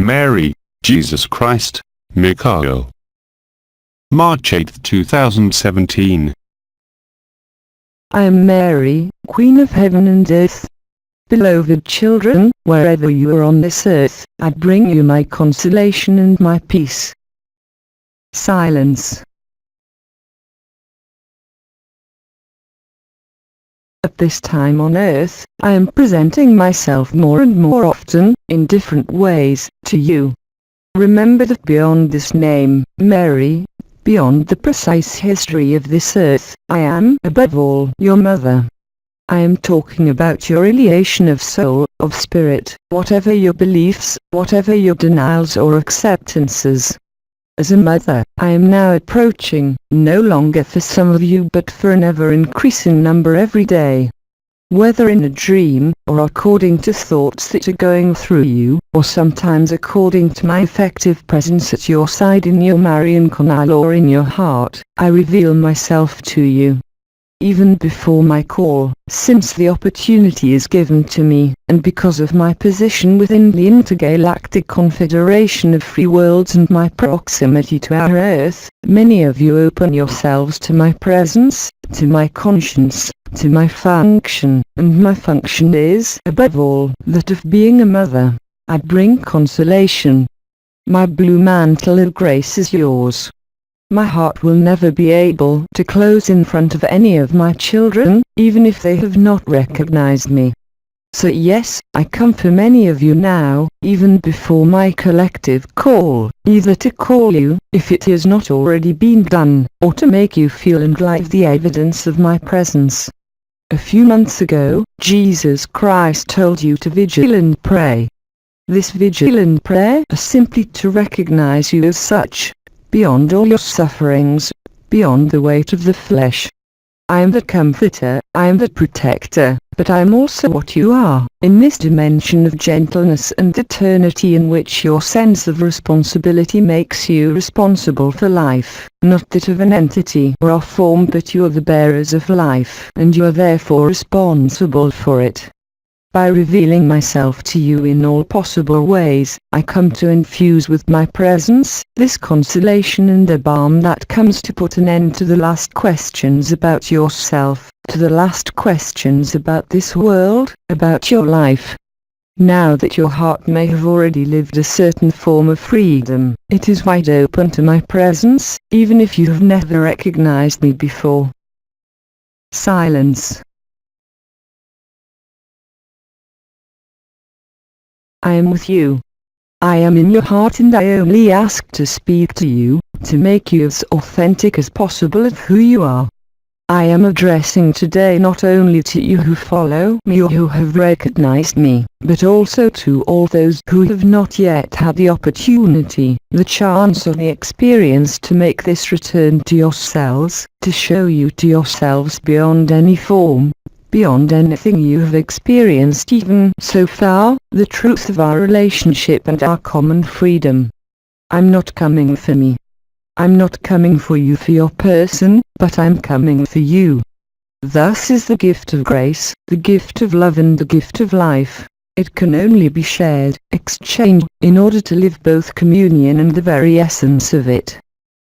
Mary, Jesus Christ, MIKAΕL. March 8, 2017. I am Mary, Queen of Heaven and Earth. Beloved children, wherever you are on this earth, I bring you my consolation and my peace. Silence. At this time on earth, I am presenting myself more and more often, in different ways, to you. Remember that beyond this name, Mary, beyond the precise history of this earth, I am, above all, your mother. I am talking about your elevation of soul, of spirit, whatever your beliefs, whatever your denials or acceptances. As a mother, I am now approaching, no longer for some of you but for an ever-increasing number every day. Whether in a dream, or according to thoughts that are going through you, or sometimes according to my effective presence at your side in your Marian canal or in your heart, I reveal myself to you. Even before my call, since the opportunity is given to me, and because of my position within the intergalactic confederation of free worlds and my proximity to our Earth, many of you open yourselves to my presence, to my conscience, to my function, and my function is, above all, that of being a mother. I bring consolation. My blue mantle of grace is yours. My heart will never be able to close in front of any of my children, even if they have not recognized me. So yes, I come for many of you now, even before my collective call, either to call you, if it has not already been done, or to make you feel and live the evidence of my presence. A few months ago, Jesus Christ told you to vigil and pray. This vigil and prayer is simply to recognize you as such, beyond all your sufferings, beyond the weight of the flesh. I am the comforter, I am the protector, but I am also what you are, in this dimension of gentleness and eternity in which your sense of responsibility makes you responsible for life, not that of an entity or a form, but you are the bearers of life, and you are therefore responsible for it. By revealing myself to you in all possible ways, I come to infuse with my presence this consolation and a balm that comes to put an end to the last questions about yourself, to the last questions about this world, about your life. Now that your heart may have already lived a certain form of freedom, it is wide open to my presence, even if you have never recognized me before. Silence. I am with you. I am in your heart, and I only ask to speak to you, to make you as authentic as possible of who you are. I am addressing today not only to you who follow me or who have recognized me, but also to all those who have not yet had the opportunity, the chance or the experience to make this return to yourselves, to show you to yourselves beyond any form, beyond anything you have experienced even so far, the truth of our relationship and our common freedom. I'm not coming for me. I'm not coming for you for your person, but I'm coming for you. Thus is the gift of grace, the gift of love and the gift of life. It can only be shared, exchanged, in order to live both communion and the very essence of it.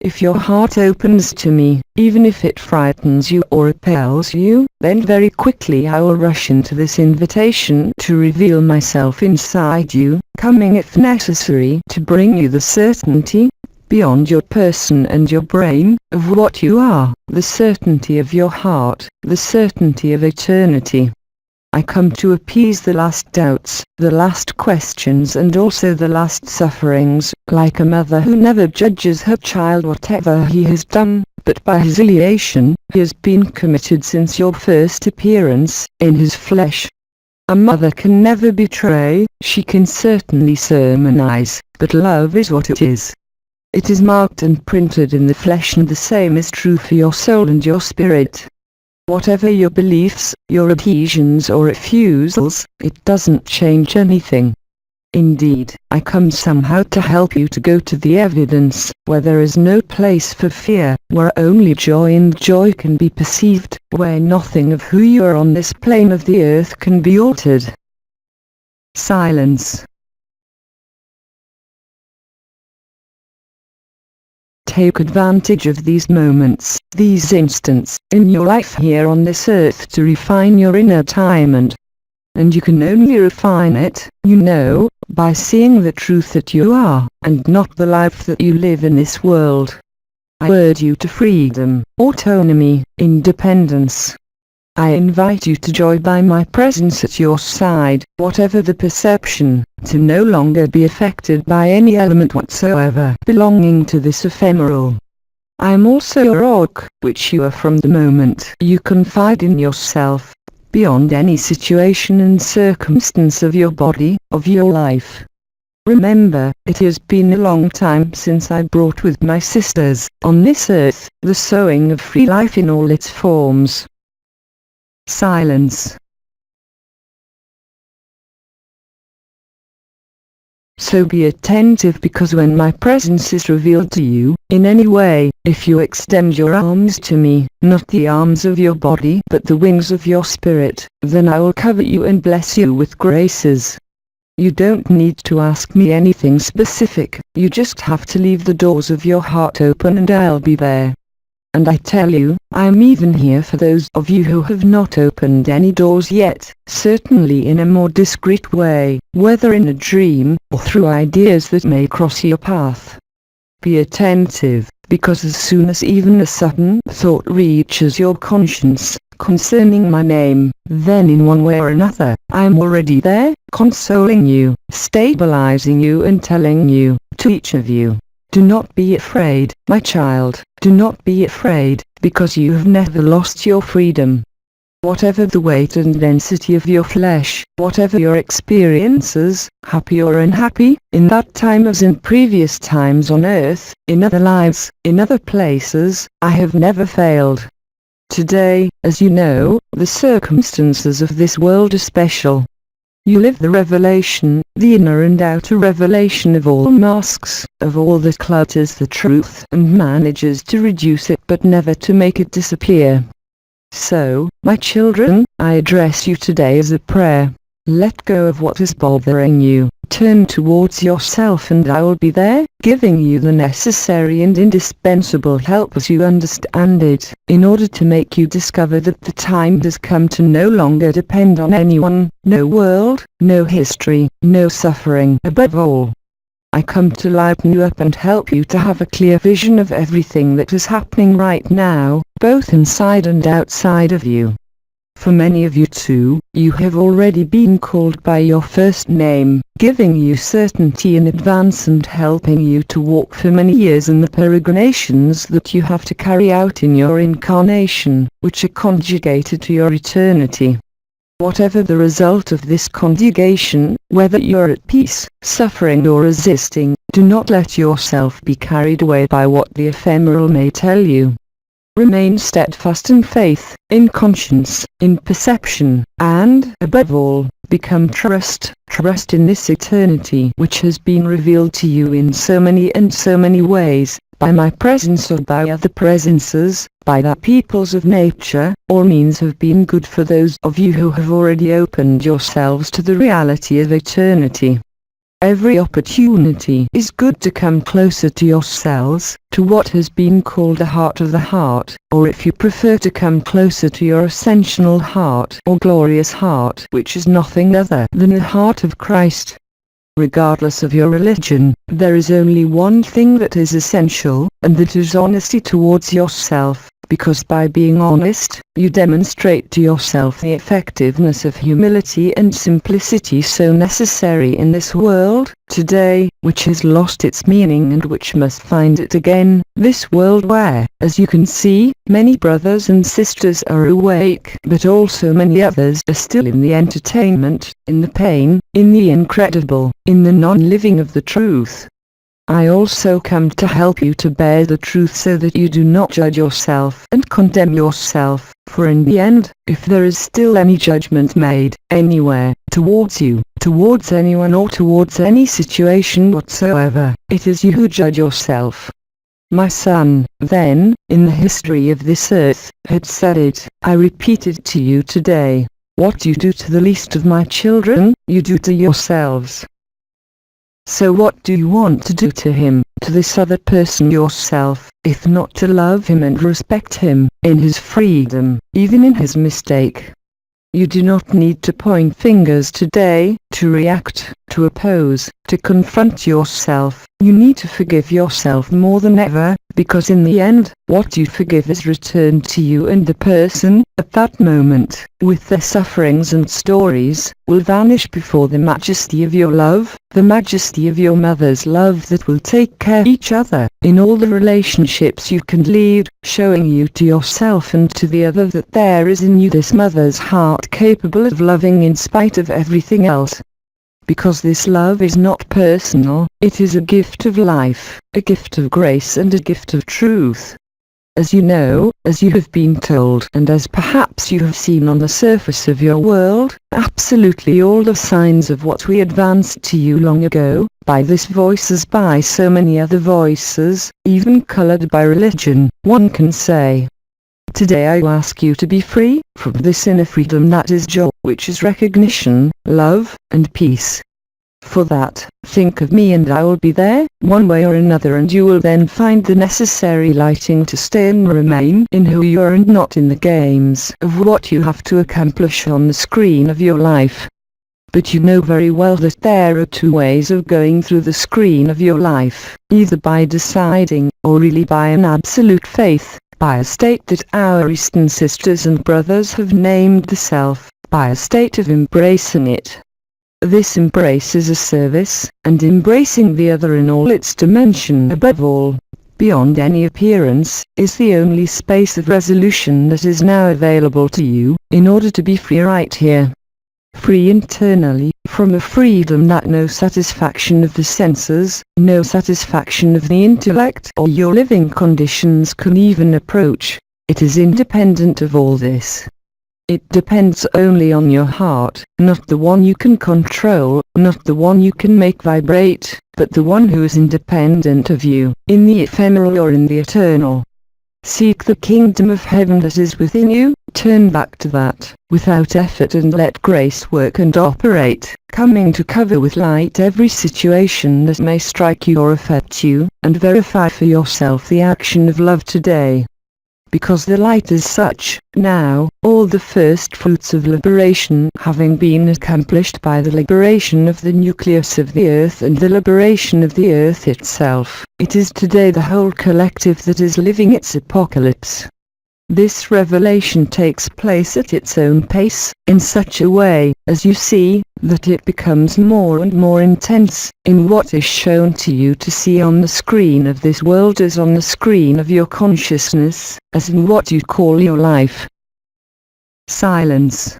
If your heart opens to me, even if it frightens you or repels you, then very quickly I will rush into this invitation to reveal myself inside you, coming if necessary to bring you the certainty, beyond your person and your brain, of what you are, the certainty of your heart, the certainty of eternity. I come to appease the last doubts, the last questions and also the last sufferings, like a mother who never judges her child whatever he has done, but by his elevation, he has been committed since your first appearance, in his flesh. A mother can never betray, she can certainly sermonize, but love is what it is. It is marked and printed in the flesh, and the same is true for your soul and your spirit. Whatever your beliefs, your adhesions or refusals, it doesn't change anything. Indeed, I come somehow to help you to go to the evidence, where there is no place for fear, where only joy and joy can be perceived, where nothing of who you are on this plane of the earth can be altered. Silence. take advantage of these moments, these instants, in your life here on this earth to refine your inner diamond. And you can only refine it, you know, by seeing the truth that you are, and not the life that you live in this world. I urge you to freedom, autonomy, independence. I invite you to joy by my presence at your side, whatever the perception, to no longer be affected by any element whatsoever belonging to this ephemeral. I am also your rock, which you are from the moment you confide in yourself, beyond any situation and circumstance of your body, of your life. Remember, it has been a long time since I brought with my sisters, on this earth, the sowing of free life in all its forms. Silence. So be attentive, because when my presence is revealed to you, in any way, if you extend your arms to me, not the arms of your body but the wings of your spirit, then I will cover you and bless you with graces. You don't need to ask me anything specific, you just have to leave the doors of your heart open and I'll be there. And I tell you, I am even here for those of you who have not opened any doors yet, certainly in a more discreet way, whether in a dream, or through ideas that may cross your path. Be attentive, because as soon as even a sudden thought reaches your conscience, concerning my name, then in one way or another, I am already there, consoling you, stabilizing you and telling you, to each of you, do not be afraid, my child, do not be afraid, because you have never lost your freedom. Whatever the weight and density of your flesh, whatever your experiences, happy or unhappy, in that time as in previous times on earth, in other lives, in other places, I have never failed. Today, as you know, the circumstances of this world are special. You live the revelation, the inner and outer revelation of all masks, of all that clutters the truth and manages to reduce it but never to make it disappear. So, my children, I address you today as a prayer. Let go of what is bothering you, turn towards yourself and I will be there, giving you the necessary and indispensable help as you understand it, in order to make you discover that the time has come to no longer depend on anyone, no world, no history, no suffering. Above all, I come to lighten you up and help you to have a clear vision of everything that is happening right now, both inside and outside of you. For many of you too, you have already been called by your first name, giving you certainty in advance and helping you to walk for many years in the peregrinations that you have to carry out in your incarnation, which are conjugated to your eternity. Whatever the result of this conjugation, whether you're at peace, suffering or resisting, do not let yourself be carried away by what the ephemeral may tell you. Remain steadfast in faith, in conscience, in perception, and, above all, become trust in this eternity which has been revealed to you in so many ways, by my presence or by other presences, by the peoples of nature. All means have been good for those of you who have already opened yourselves to the reality of eternity. Every opportunity is good to come closer to yourselves, to what has been called the heart of the heart, or if you prefer to come closer to your ascensional heart or glorious heart, which is nothing other than the heart of Christ. Regardless of your religion, there is only one thing that is essential, and that is honesty towards yourself, because by being honest, you demonstrate to yourself the effectiveness of humility and simplicity so necessary in this world, today, which has lost its meaning and which must find it again, this world where, as you can see, many brothers and sisters are awake, but also many others are still in the entertainment, in the pain, in the incredible, in the non-living of the truth. I also come to help you to bear the truth so that you do not judge yourself and condemn yourself, for in the end, if there is still any judgment made, anywhere, towards you, towards anyone or towards any situation whatsoever, it is you who judge yourself. My son, then, in the history of this earth, had said it, I repeat it to you today. What you do to the least of my children, you do to yourselves. So what do you want to do to him, to this other person yourself, if not to love him and respect him, in his freedom, even in his mistake. You do not need to point fingers today, to react, to oppose, to confront yourself. You need to forgive yourself more than ever, because in the end, what you forgive is returned to you, and the person, at that moment, with their sufferings and stories, will vanish before the majesty of your love, the majesty of your mother's love that will take care of each other, in all the relationships you can lead, showing you to yourself and to the other that there is in you this mother's heart capable of loving in spite of everything else. Because this love is not personal, it is a gift of life, a gift of grace and a gift of truth. As you know, as you have been told, and as perhaps you have seen on the surface of your world, absolutely all the signs of what we advanced to you long ago, by this voice as by so many other voices, even colored by religion, one can say. Today I ask you to be free, from this inner freedom that is joy, which is recognition, love, and peace. For that, think of me and I will be there, one way or another, and you will then find the necessary lighting to stay and remain in who you are and not in the games of what you have to accomplish on the screen of your life. But you know very well that there are two ways of going through the screen of your life, either by deciding, or really by an absolute faith, by a state that our Eastern sisters and brothers have named the self, by a state of embracing it. This embrace is a service, and embracing the other in all its dimension above all, beyond any appearance, is the only space of resolution that is now available to you, in order to be free right here. Free internally, from a freedom that no satisfaction of the senses, no satisfaction of the intellect or your living conditions can even approach. It is independent of all this. It depends only on your heart, not the one you can control, not the one you can make vibrate, but the one who is independent of you, in the ephemeral or in the eternal. Seek the kingdom of heaven that is within you, turn back to that, without effort, and let grace work and operate, coming to cover with light every situation that may strike you or affect you, and verify for yourself the action of love today. Because the light is such, now, all the first fruits of liberation having been accomplished by the liberation of the nucleus of the earth and the liberation of the earth itself, it is today the whole collective that is living its apocalypse. This revelation takes place at its own pace, in such a way, as you see, that it becomes more and more intense, in what is shown to you to see on the screen of this world as on the screen of your consciousness, as in what you call your life. Silence.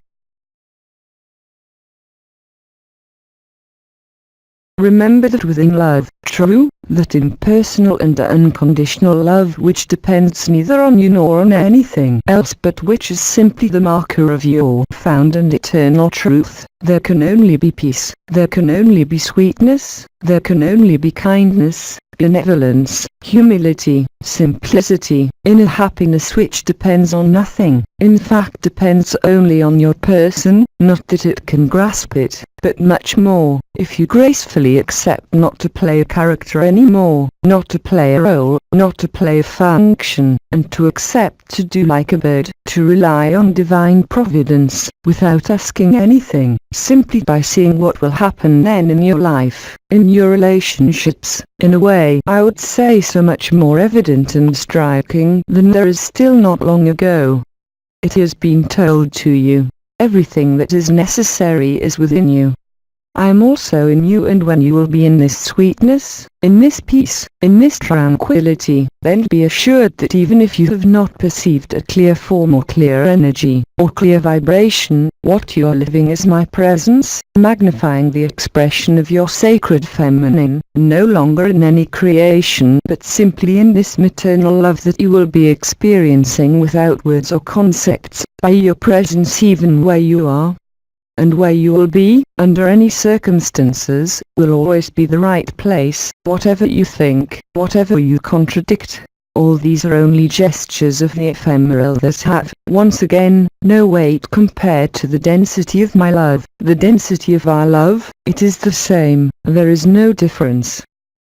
Remember that within love, true, that impersonal and unconditional love which depends neither on you nor on anything else but which is simply the marker of your found and eternal truth, there can only be peace, there can only be sweetness, there can only be kindness, benevolence, humility, simplicity, inner happiness which depends on nothing, in fact depends only on your person, not that it can grasp it, but much more, if you gracefully accept not to play a character anymore, not to play a role, not to play a function, and to accept to do like a bird, to rely on divine providence, without asking anything, simply by seeing what will happen then in your life, in your relationships, in a way I would say so much more evident and striking than there is still not long ago. It has been told to you. Everything that is necessary is within you. I am also in you, and when you will be in this sweetness, in this peace, in this tranquility, then be assured that even if you have not perceived a clear form or clear energy, or clear vibration, what you are living is my presence, magnifying the expression of your sacred feminine, no longer in any creation but simply in this maternal love that you will be experiencing without words or concepts, by your presence even where you are. And where you will be, under any circumstances, will always be the right place, whatever you think, whatever you contradict. All these are only gestures of the ephemeral that have, once again, no weight compared to the density of my love, the density of our love. It is the same, there is no difference.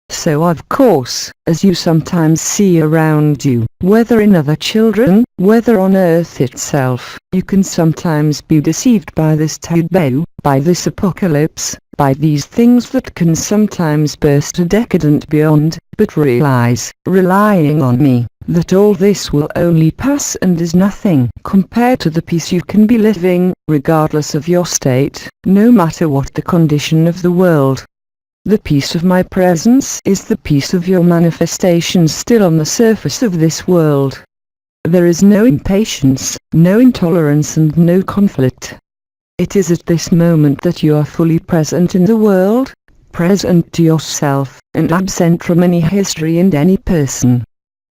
So of course, as you sometimes see around you, whether in other children, whether on earth itself, you can sometimes be deceived by this taboo, by this apocalypse, by these things that can sometimes burst a decadent beyond, but realize, relying on me, that all this will only pass and is nothing compared to the peace you can be living, regardless of your state, no matter what the condition of the world. The peace of my presence is the peace of your manifestations still on the surface of this world. There is no impatience, no intolerance and no conflict. It is at this moment that you are fully present in the world, present to yourself, and absent from any history and any person.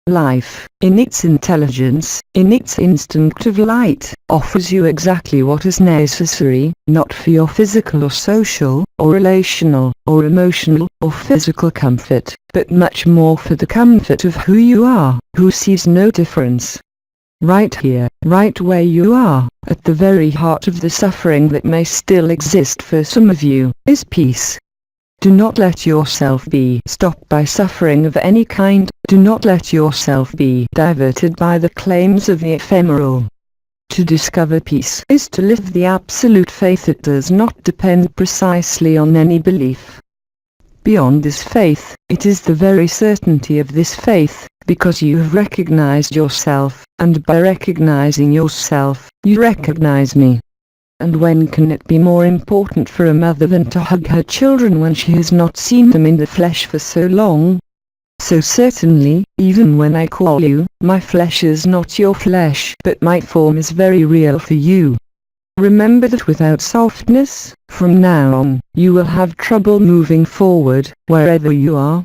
Life, in its intelligence, in its instinctive light, offers you exactly what is necessary, not for your physical or social, or relational, or emotional, or physical comfort, but much more for the comfort of who you are, who sees no difference. Right here, right where you are, at the very heart of the suffering that may still exist for some of you, is peace. Do not let yourself be stopped by suffering of any kind. Do not let yourself be diverted by the claims of the ephemeral. To discover peace is to live the absolute faith that does not depend precisely on any belief. Beyond this faith, it is the very certainty of this faith, because you have recognized yourself, and by recognizing yourself, you recognize me. And when can it be more important for a mother than to hug her children when she has not seen them in the flesh for so long? So certainly, even when I call you, my flesh is not your flesh, but my form is very real for you. Remember that without softness, from now on, you will have trouble moving forward, wherever you are.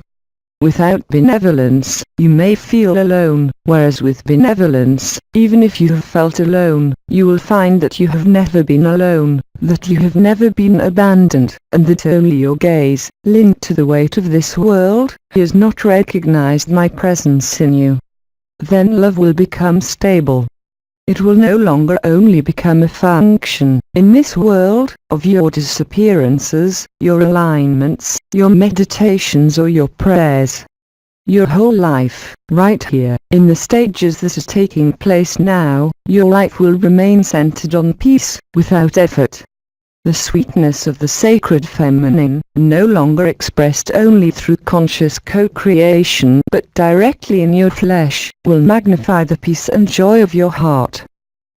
Without benevolence, you may feel alone, whereas with benevolence, even if you have felt alone, you will find that you have never been alone, that you have never been abandoned, and that only your gaze, linked to the weight of this world, has not recognized my presence in you. Then love will become stable. It will no longer only become a function, in this world, of your disappearances, your alignments, your meditations or your prayers. Your whole life, right here, in the stages that are taking place now, your life will remain centered on peace, without effort. The sweetness of the sacred feminine, no longer expressed only through conscious co-creation but directly in your flesh, will magnify the peace and joy of your heart.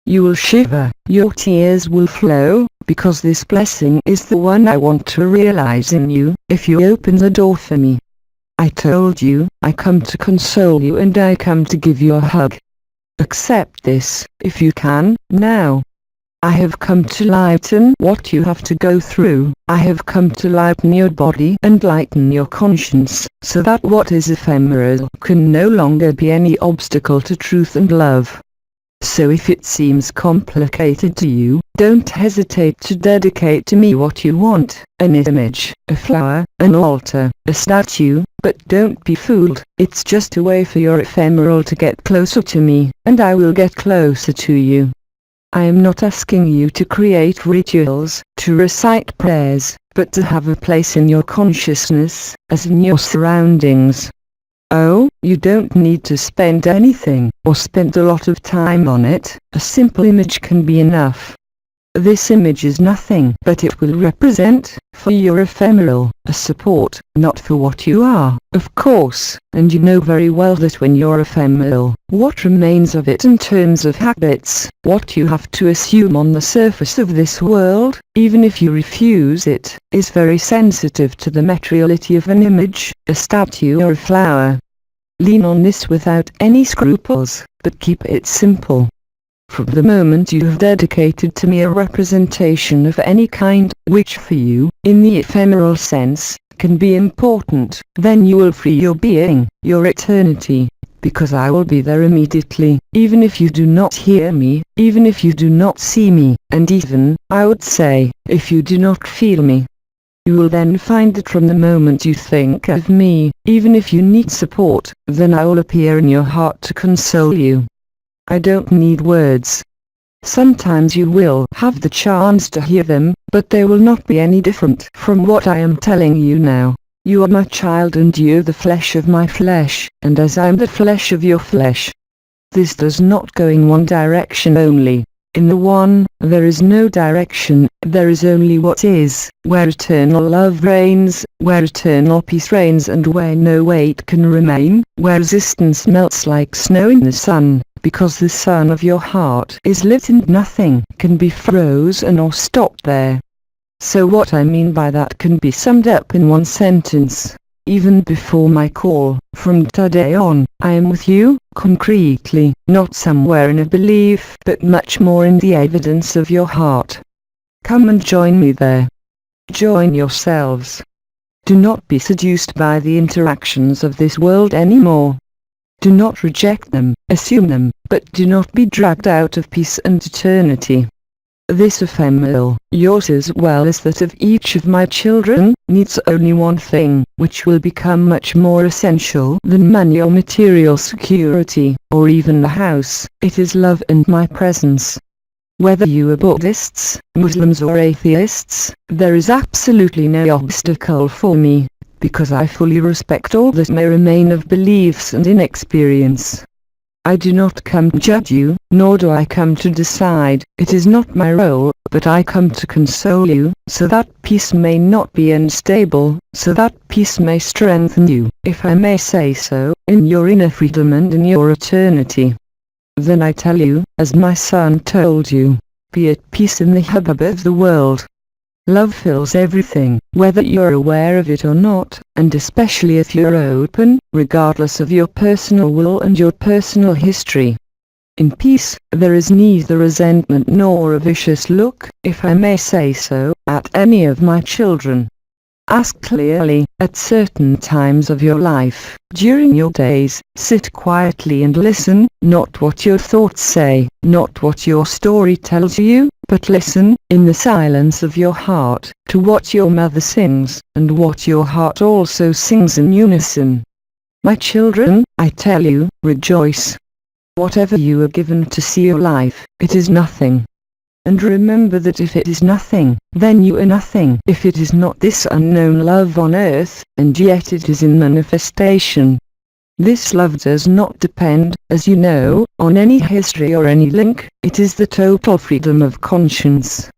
You will shiver, your tears will flow, because this blessing is the one I want to realize in you, if you open the door for me. I told you, I come to console you and I come to give you a hug. Accept this, if you can, now. I have come to lighten what you have to go through. I have come to lighten your body and lighten your conscience, so that what is ephemeral can no longer be any obstacle to truth and love. So if it seems complicated to you, don't hesitate to dedicate to me what you want, an image, a flower, an altar, a statue, but don't be fooled, it's just a way for your ephemeral to get closer to me, and I will get closer to you. I am not asking you to create rituals, to recite prayers, but to have a place in your consciousness, as in your surroundings. Oh, you don't need to spend anything, or spend a lot of time on it, a simple image can be enough. This image is nothing, but it will represent, for your ephemeral, a support, not for what you are, of course, and you know very well that when you're ephemeral, what remains of it in terms of habits, what you have to assume on the surface of this world, even if you refuse it, is very sensitive to the materiality of an image, a statue or a flower. Lean on this without any scruples, but keep it simple. From the moment you have dedicated to me a representation of any kind, which for you, in the ephemeral sense, can be important, then you will free your being, your eternity, because I will be there immediately, even if you do not hear me, even if you do not see me, and even, I would say, if you do not feel me. You will then find that from the moment you think of me, even if you need support, then I will appear in your heart to console you. I don't need words. Sometimes you will have the chance to hear them, but they will not be any different from what I am telling you now. You are my child and you the flesh of my flesh, and as I am the flesh of your flesh. This does not go in one direction only. In the one, there is no direction, there is only what is, where eternal love reigns, where eternal peace reigns and where no weight can remain, where resistance melts like snow in the sun, because the sun of your heart is lit and nothing can be frozen or stopped there. So what I mean by that can be summed up in one sentence. Even before my call, from today on, I am with you, concretely, not somewhere in a belief, but much more in the evidence of your heart. Come and join me there. Join yourselves. Do not be seduced by the interactions of this world anymore. Do not reject them, assume them, but do not be dragged out of peace and eternity. This ephemeral, yours as well as that of each of my children, needs only one thing, which will become much more essential than money or material security, or even a house. It is love and my presence. Whether you are Buddhists, Muslims or atheists, there is absolutely no obstacle for me, because I fully respect all that may remain of beliefs and inexperience. I do not come to judge you, nor do I come to decide. It is not my role, but I come to console you, so that peace may not be unstable, so that peace may strengthen you, if I may say so, in your inner freedom and in your eternity. Then I tell you, as my son told you, be at peace in the hubbub of the world. Love fills everything, whether you're aware of it or not, and especially if you're open, regardless of your personal will and your personal history. In peace, there is neither resentment nor a vicious look, if I may say so, at any of my children. Ask clearly, at certain times of your life, during your days, sit quietly and listen, not what your thoughts say, not what your story tells you, but listen, in the silence of your heart, to what your mother sings, and what your heart also sings in unison. My children, I tell you, rejoice. Whatever you are given to see your life, it is nothing. And remember that if it is nothing, then you are nothing. If it is not this unknown love on earth, and yet it is in manifestation. This love does not depend, as you know, on any history or any link, it is the total freedom of conscience.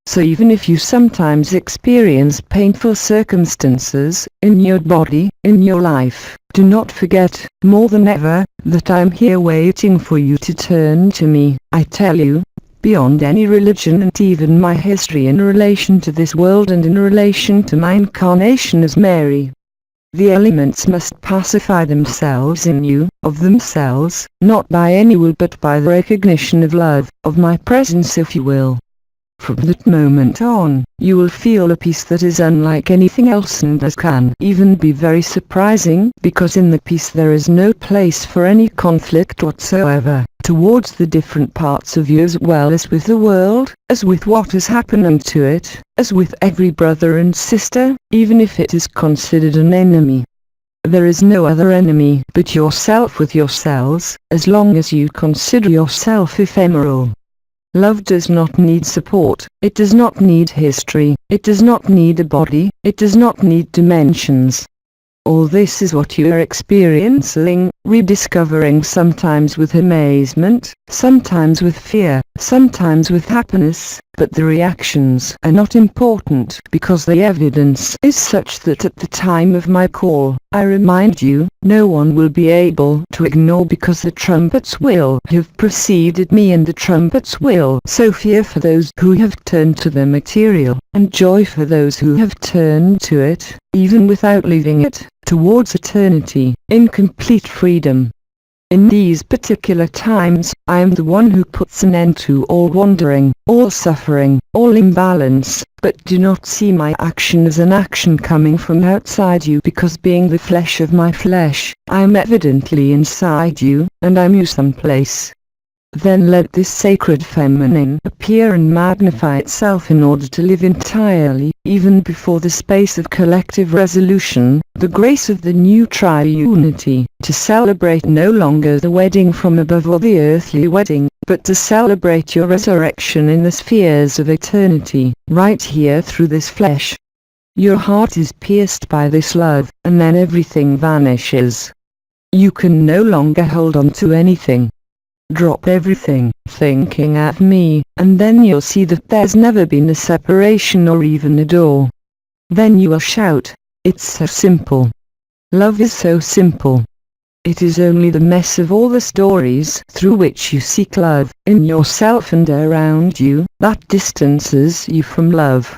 So even if you sometimes experience painful circumstances, in your body, in your life, do not forget, more than ever, that I am here waiting for you to turn to me. I tell you, beyond any religion and even my history in relation to this world and in relation to my incarnation as Mary. The elements must pacify themselves in you, of themselves, not by any will but by the recognition of love, of my presence if you will. From that moment on, you will feel a peace that is unlike anything else and that can even be very surprising, because in the peace there is no place for any conflict whatsoever, towards the different parts of you as well as with the world, as with what is happening to it, as with every brother and sister, even if it is considered an enemy. There is no other enemy but yourself with yourselves, as long as you consider yourself ephemeral. Love does not need support, it does not need history, it does not need a body, it does not need dimensions. All this is what you are experiencing, rediscovering sometimes with amazement, sometimes with fear, sometimes with happiness, but the reactions are not important because the evidence is such that at the time of my call, I remind you, no one will be able to ignore because the trumpets will have preceded me and the trumpets will sow fear for those who have turned to the material, and joy for those who have turned to it, even without leaving it, towards eternity, in complete freedom. In these particular times, I am the one who puts an end to all wandering, all suffering, all imbalance, but do not see my action as an action coming from outside you because being the flesh of my flesh, I am evidently inside you, and I'm you someplace. Then let this sacred feminine appear and magnify itself in order to live entirely, even before the space of collective resolution, the grace of the new triunity, to celebrate no longer the wedding from above or the earthly wedding, but to celebrate your resurrection in the spheres of eternity, right here through this flesh. Your heart is pierced by this love, and then everything vanishes. You can no longer hold on to anything. Drop everything, thinking of me, and then you'll see that there's never been a separation or even a door. Then you will shout, "It's so simple. Love is so simple." It is only the mess of all the stories through which you seek love, in yourself and around you, that distances you from love.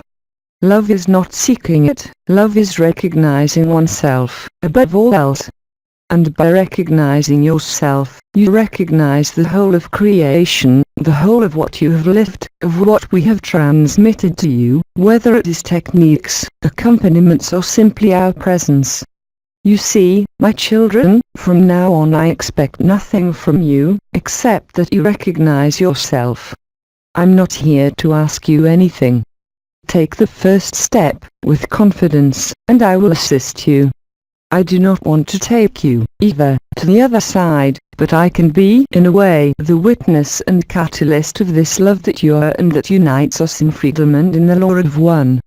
Love is not seeking it, love is recognizing oneself, above all else. And by recognizing yourself, you recognize the whole of creation, the whole of what you have lived, of what we have transmitted to you, whether it is techniques, accompaniments or simply our presence. You see, my children, from now on I expect nothing from you, except that you recognize yourself. I'm not here to ask you anything. Take the first step, with confidence, and I will assist you. I do not want to take you, either, to the other side, but I can be, in a way, the witness and catalyst of this love that you are and that unites us in freedom and in the law of one.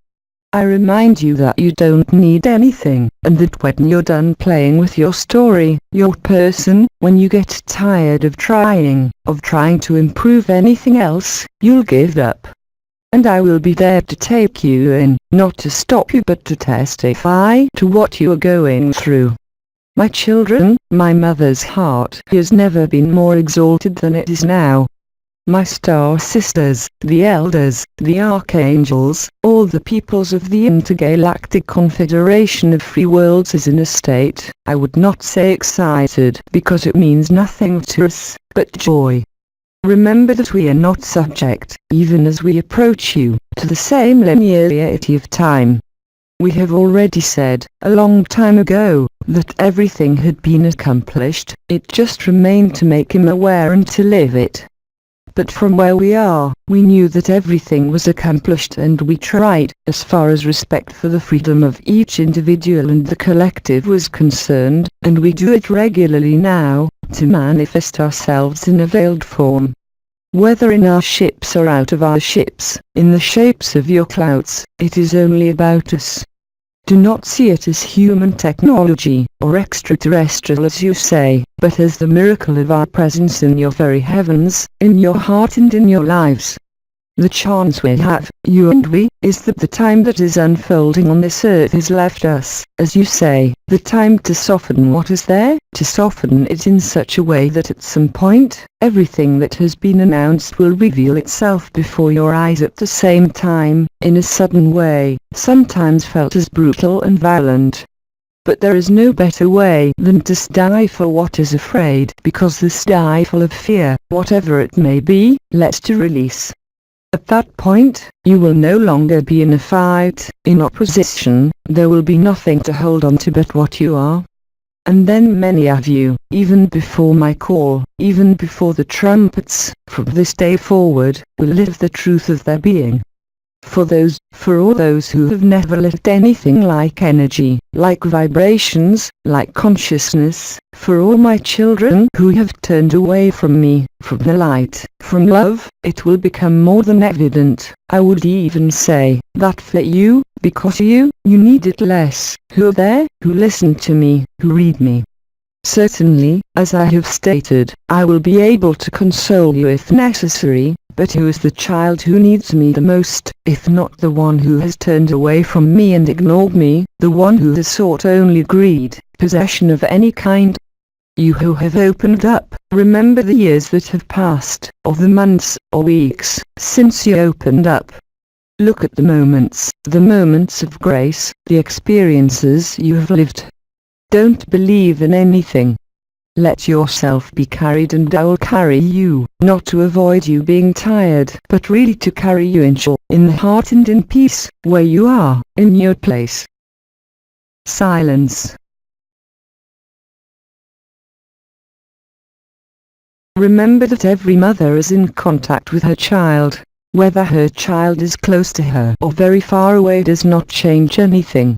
I remind you that you don't need anything, and that when you're done playing with your story, your person, when you get tired of trying to improve anything else, you'll give up. And I will be there to take you in, not to stop you but to testify to what you are going through. My children, my mother's heart has never been more exalted than it is now. My star sisters, the elders, the archangels, all the peoples of the intergalactic confederation of free worlds is in a state, I would not say excited because it means nothing to us, but joy. Remember that we are not subject, even as we approach you, to the same linearity of time. We have already said, a long time ago, that everything had been accomplished, it just remained to make him aware and to live it. But from where we are, we knew that everything was accomplished and we tried, as far as respect for the freedom of each individual and the collective was concerned, and we do it regularly now, to manifest ourselves in a veiled form. Whether in our ships or out of our ships, in the shapes of your clouds, it is only about us. Do not see it as human technology, or extraterrestrial as you say, but as the miracle of our presence in your very heavens, in your heart and in your lives. The chance we have, you and we, is that the time that is unfolding on this earth has left us, as you say, the time to soften what is there, to soften it in such a way that at some point, everything that has been announced will reveal itself before your eyes at the same time, in a sudden way, sometimes felt as brutal and violent. But there is no better way than to stifle what is afraid, because the stifle of fear, whatever it may be, lets to release. At that point, you will no longer be in a fight, in opposition, there will be nothing to hold on to but what you are. And then many of you, even before my call, even before the trumpets, from this day forward, will live the truth of their being. For all those who have never lived anything like energy, like vibrations, like consciousness, for all my children who have turned away from me, from the light, from love, it will become more than evident, I would even say, that for you, because you need it less, who are there, who listen to me, who read me. Certainly, as I have stated, I will be able to console you if necessary, but who is the child who needs me the most, if not the one who has turned away from me and ignored me, the one who has sought only greed, possession of any kind? You who have opened up, remember the years that have passed, or the months, or weeks, since you opened up. Look at the moments of grace, the experiences you have lived. Don't believe in anything. Let yourself be carried and I will carry you, not to avoid you being tired, but really to carry you in the heart and in peace, where you are, in your place. Silence. Remember that every mother is in contact with her child. Whether her child is close to her or very far away does not change anything.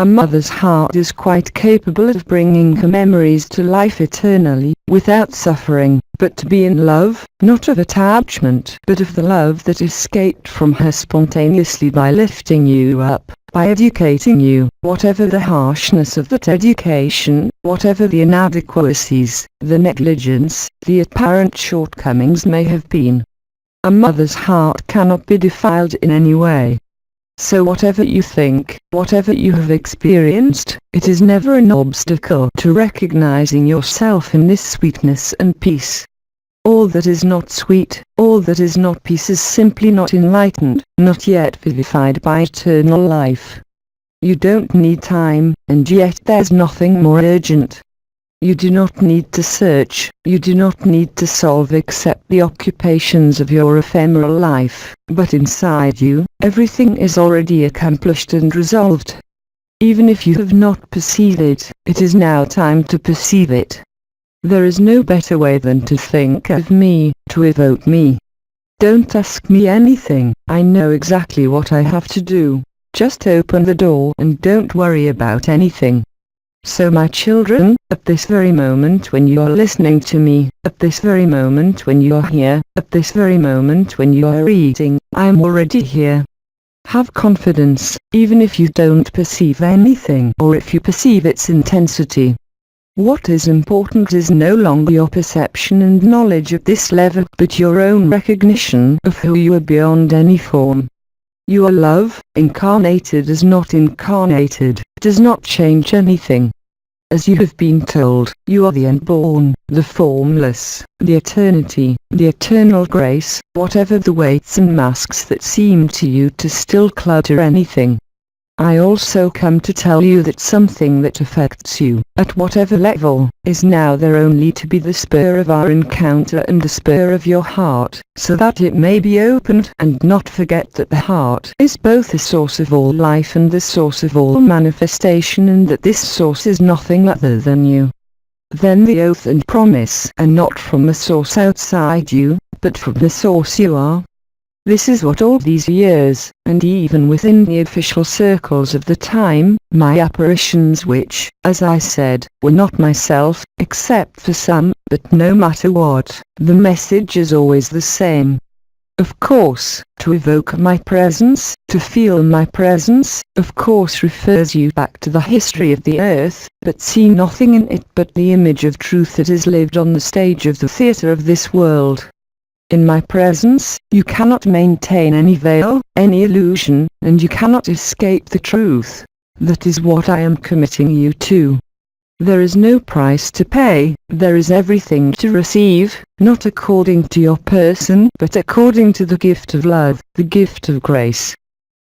A mother's heart is quite capable of bringing her memories to life eternally, without suffering, but to be in love, not of attachment, but of the love that escaped from her spontaneously by lifting you up, by educating you, whatever the harshness of that education, whatever the inadequacies, the negligence, the apparent shortcomings may have been. A mother's heart cannot be defiled in any way. So whatever you think, whatever you have experienced, it is never an obstacle to recognizing yourself in this sweetness and peace. All that is not sweet, all that is not peace is simply not enlightened, not yet vivified by eternal life. You don't need time, and yet there's nothing more urgent. You do not need to search, you do not need to solve except the occupations of your ephemeral life, but inside you, everything is already accomplished and resolved. Even if you have not perceived it, it is now time to perceive it. There is no better way than to think of me, to evoke me. Don't ask me anything, I know exactly what I have to do. Just open the door and don't worry about anything. So my children, at this very moment when you are listening to me, at this very moment when you are here, at this very moment when you are reading, I am already here. Have confidence, even if you don't perceive anything or if you perceive its intensity. What is important is no longer your perception and knowledge at this level, but your own recognition of who you are beyond any form. You are love, incarnated as not incarnated, does not change anything. As you have been told, you are the unborn, the formless, the eternity, the eternal grace, whatever the weights and masks that seem to you to still clutter anything. I also come to tell you that something that affects you, at whatever level, is now there only to be the spur of our encounter and the spur of your heart, so that it may be opened and not forget that the heart is both the source of all life and the source of all manifestation, and that this source is nothing other than you. Then the oath and promise are not from a source outside you, but from the source you are. This is what all these years, and even within the official circles of the time, my apparitions which, as I said, were not myself, except for some, but no matter what, the message is always the same. Of course, to evoke my presence, to feel my presence, of course refers you back to the history of the earth, but see nothing in it but the image of truth that is lived on the stage of the theatre of this world. In my presence, you cannot maintain any veil, any illusion, and you cannot escape the truth. That is what I am committing you to. There is no price to pay, there is everything to receive, not according to your person, but according to the gift of love, the gift of grace.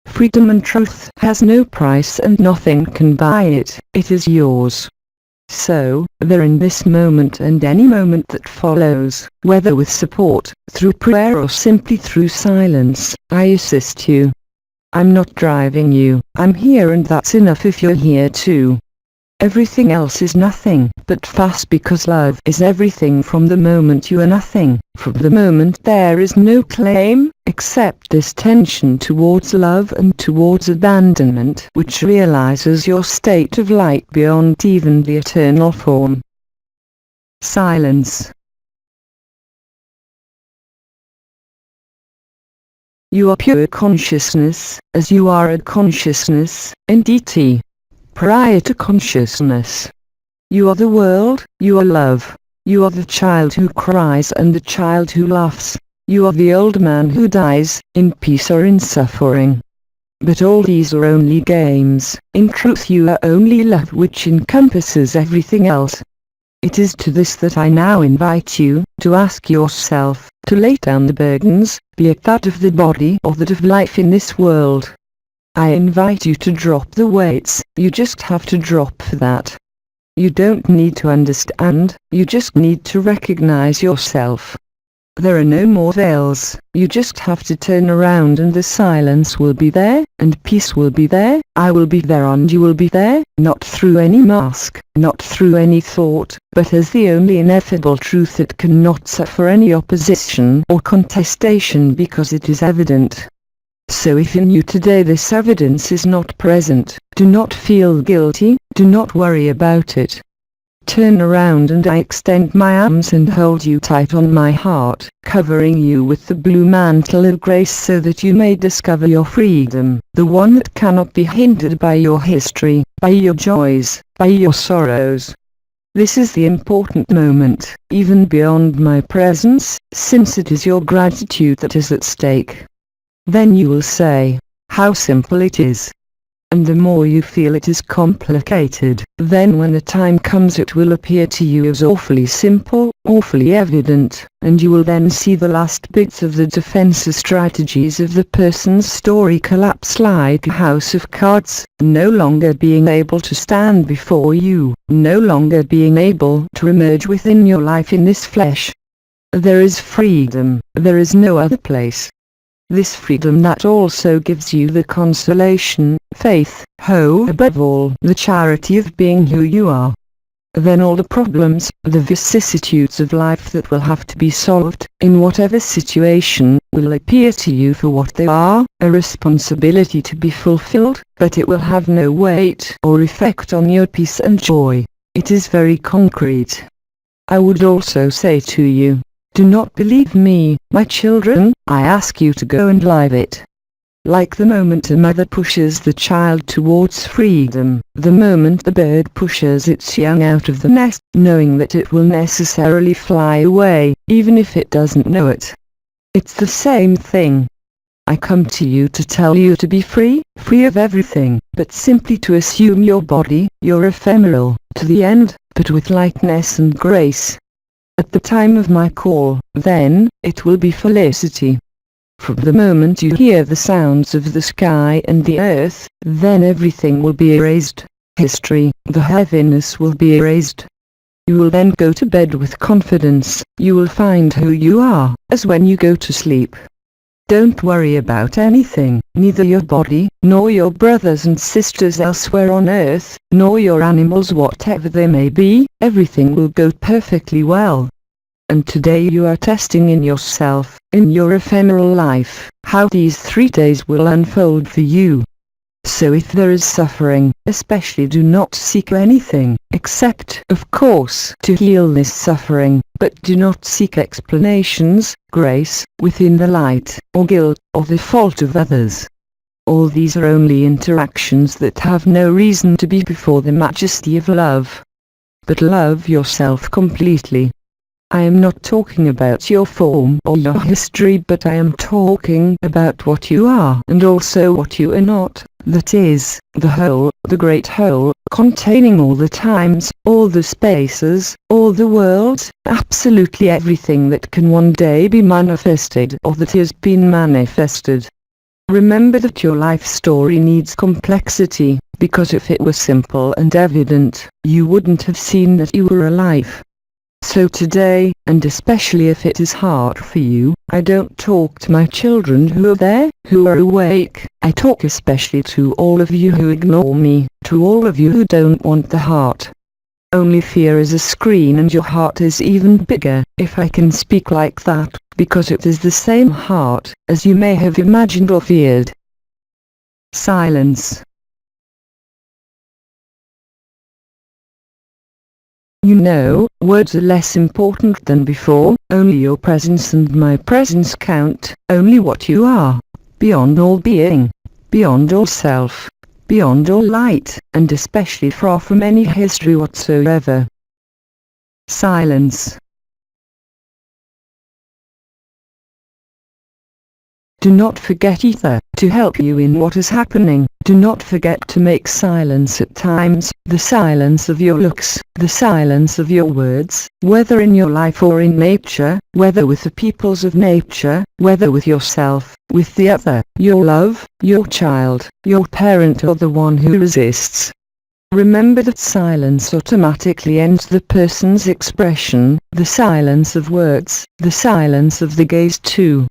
Freedom and truth has no price and nothing can buy it, it is yours. So, there in this moment and any moment that follows, whether with support, through prayer or simply through silence, I assist you. I'm not driving you, I'm here, and that's enough if you're here too. Everything else is nothing but fast, because love is everything from the moment you are nothing, from the moment there is no claim, except this tension towards love and towards abandonment, which realizes your state of light beyond even the eternal form. Silence. You are pure consciousness, as you are a consciousness, NDT. Prior to consciousness. You are the world, you are love. You are the child who cries and the child who laughs. You are the old man who dies, in peace or in suffering. But all these are only games. In truth you are only love, which encompasses everything else. It is to this that I now invite you, to ask yourself, to lay down the burdens, be it that of the body or that of life in this world. I invite you to drop the weights, you just have to drop that. You don't need to understand, you just need to recognize yourself. There are no more veils, you just have to turn around and the silence will be there, and peace will be there, I will be there and you will be there, not through any mask, not through any thought, but as the only ineffable truth that cannot suffer any opposition or contestation because it is evident. So if in you today this evidence is not present, do not feel guilty, do not worry about it. turn around and I extend my arms and hold you tight on my heart, covering you with the blue mantle of grace so that you may discover your freedom, the one that cannot be hindered by your history, by your joys, by your sorrows. This is the important moment, even beyond my presence, since it is your gratitude that is at stake. Then you will say, how simple it is. And the more you feel it is complicated, then when the time comes it will appear to you as awfully simple, awfully evident, and you will then see the last bits of the defensive strategies of the person's story collapse like a house of cards, no longer being able to stand before you, no longer being able to emerge within your life in this flesh. There is freedom, there is no other place. This freedom that also gives you the consolation, faith, hope, above all, the charity of being who you are. Then all the problems, the vicissitudes of life that will have to be solved, in whatever situation, will appear to you for what they are, a responsibility to be fulfilled, but it will have no weight or effect on your peace and joy. It is very concrete. I would also say to you, do not believe me, my children, I ask you to go and live it. Like the moment a mother pushes the child towards freedom, the moment the bird pushes its young out of the nest, knowing that it will necessarily fly away, even if it doesn't know it. It's the same thing. I come to you to tell you to be free, free of everything, but simply to assume your body, your ephemeral, to the end, but with lightness and grace. At the time of my call, then, it will be felicity. From the moment you hear the sounds of the sky and the earth, then everything will be erased. History, the heaviness will be erased. You will then go to bed with confidence. You will find who you are, as when you go to sleep. Don't worry about anything, neither your body, nor your brothers and sisters elsewhere on earth, nor your animals whatever they may be, everything will go perfectly well. And today you are testing in yourself, in your ephemeral life, how these 3 days will unfold for you. So if there is suffering, especially do not seek anything, except, of course, to heal this suffering, but do not seek explanations, grace, within the light, or guilt, or the fault of others. All these are only interactions that have no reason to be before the majesty of love. But love yourself completely. I am not talking about your form or your history, but I am talking about what you are and also what you are not, that is, the whole, the great whole, containing all the times, all the spaces, all the worlds, absolutely everything that can one day be manifested or that has been manifested. Remember that your life story needs complexity, because if it were simple and evident, you wouldn't have seen that you were alive. So today, and especially if it is hard for you, I don't talk to my children who are there, who are awake. I talk especially to all of you who ignore me, to all of you who don't want the heart. Only fear is a screen and your heart is even bigger, if I can speak like that, because it is the same heart, as you may have imagined or feared. Silence. You know, words are less important than before, only your presence and my presence count, only what you are, beyond all being, beyond all self, beyond all light, and especially far from any history whatsoever. Silence. Do not forget either, to help you in what is happening, do not forget to make silence at times, the silence of your looks, the silence of your words, whether in your life or in nature, whether with the peoples of nature, whether with yourself, with the other, your love, your child, your parent or the one who resists. Remember that silence automatically ends the person's expression, the silence of words, the silence of the gaze too.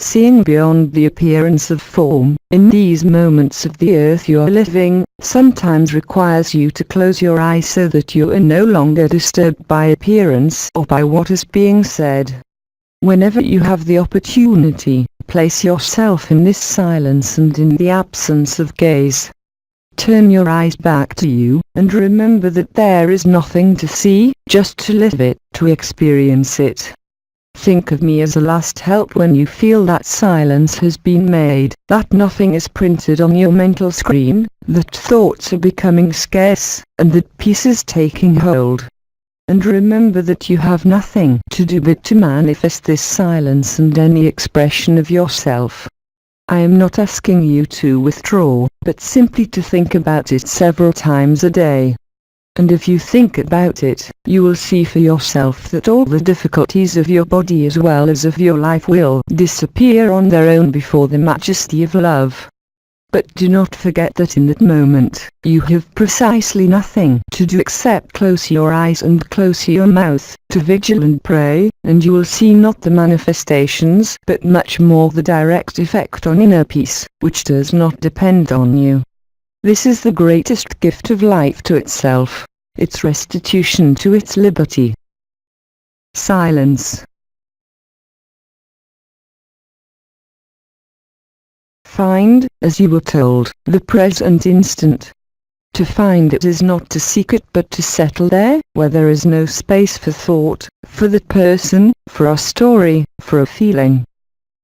Seeing beyond the appearance of form, in these moments of the earth you are living, sometimes requires you to close your eyes so that you are no longer disturbed by appearance or by what is being said. Whenever you have the opportunity, place yourself in this silence and in the absence of gaze. Turn your eyes back to you, and remember that there is nothing to see, just to live it, to experience it. Think of me as a last help when you feel that silence has been made, that nothing is printed on your mental screen, that thoughts are becoming scarce, and that peace is taking hold. And remember that you have nothing to do but to manifest this silence and any expression of yourself. I am not asking you to withdraw, but simply to think about it several times a day. And if you think about it, you will see for yourself that all the difficulties of your body as well as of your life will disappear on their own before the majesty of love. But do not forget that in that moment, you have precisely nothing to do except close your eyes and close your mouth, to vigil and pray, and you will see not the manifestations but much more the direct effect on inner peace, which does not depend on you. This is the greatest gift of life to itself, its restitution to its liberty. Silence. Find, as you were told, the present instant. To find it is not to seek it but to settle there, where there is no space for thought, for the person, for a story, for a feeling.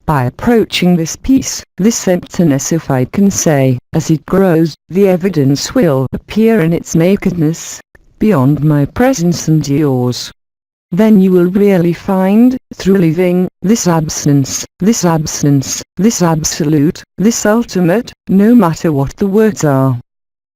By approaching this peace, this emptiness, if I can say, as it grows, the evidence will appear in its nakedness, beyond my presence and yours. Then you will really find, through living, this absence, this absolute, this ultimate, no matter what the words are.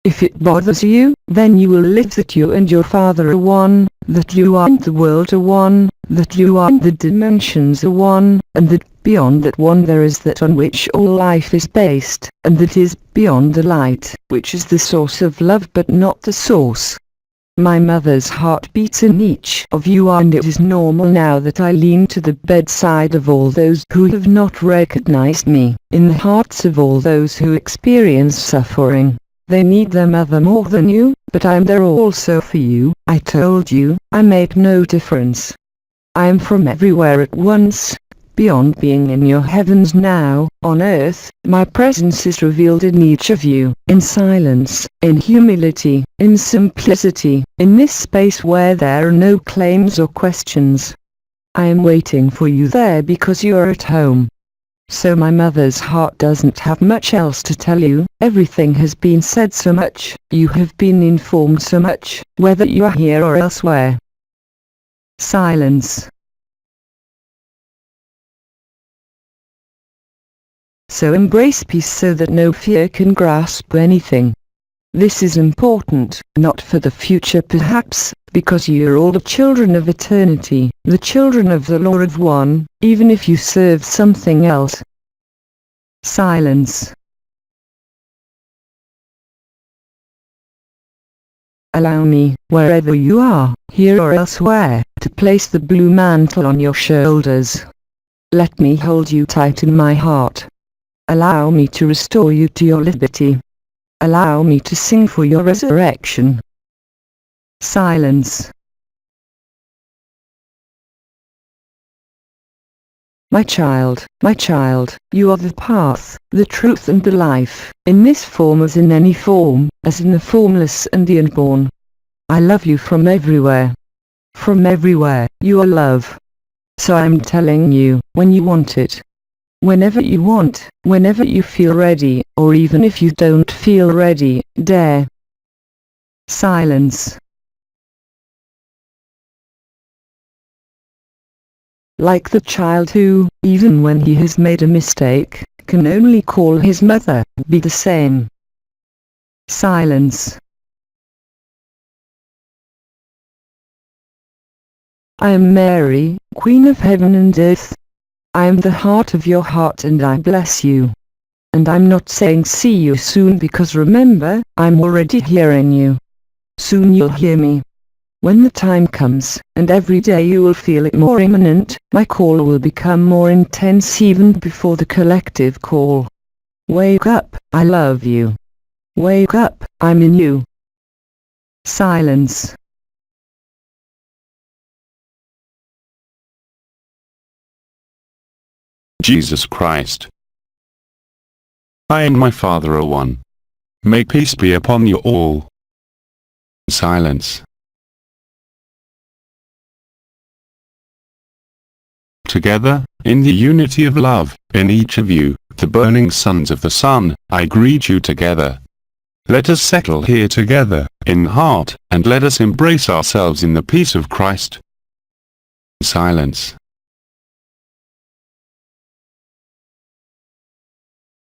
If it bothers you, then you will live that you and your Father are one, that you and the world are one, that you and the dimensions are one, and that beyond that one there is that on which all life is based, and that is beyond the light, which is the source of love but not the source. My mother's heart beats in each of you, and it is normal now that I lean to the bedside of all those who have not recognized me, in the hearts of all those who experience suffering. They need their mother more than you, but I am there also for you. I told you, I make no difference. I am from everywhere at once. Beyond being in your heavens now, on earth, my presence is revealed in each of you, in silence, in humility, in simplicity, in this space where there are no claims or questions. I am waiting for you there because you are at home. So my mother's heart doesn't have much else to tell you, everything has been said so much, you have been informed so much, whether you are here or elsewhere. Silence. So embrace peace so that no fear can grasp anything. This is important, not for the future perhaps, because you are all the children of eternity, the children of the Law of One, even if you serve something else. Silence. Allow me, wherever you are, here or elsewhere, to place the blue mantle on your shoulders. Let me hold you tight in my heart. Allow me to restore you to your liberty. Allow me to sing for your resurrection. Silence. My child, you are the path, the truth and the life, in this form as in any form, as in the formless and the unborn. I love you from everywhere. From everywhere, you are love. So I am telling you, when you want it. Whenever you want, whenever you feel ready, or even if you don't feel ready, dare. Silence. Like the child who, even when he has made a mistake, can only call his mother, be the same. Silence. I am Mary, Queen of Heaven and Earth. I am the heart of your heart and I bless you. And I'm not saying see you soon because remember, I'm already hearing you. Soon you'll hear me. When the time comes, and every day you will feel it more imminent, my call will become more intense even before the collective call. Wake up, I love you. Wake up, I'm in you. Silence. Jesus Christ. I and my Father are one. May peace be upon you all. Silence. Together, in the unity of love, in each of you, the burning sons of the sun, I greet you together. Let us settle here together, in heart, and let us embrace ourselves in the peace of Christ. Silence.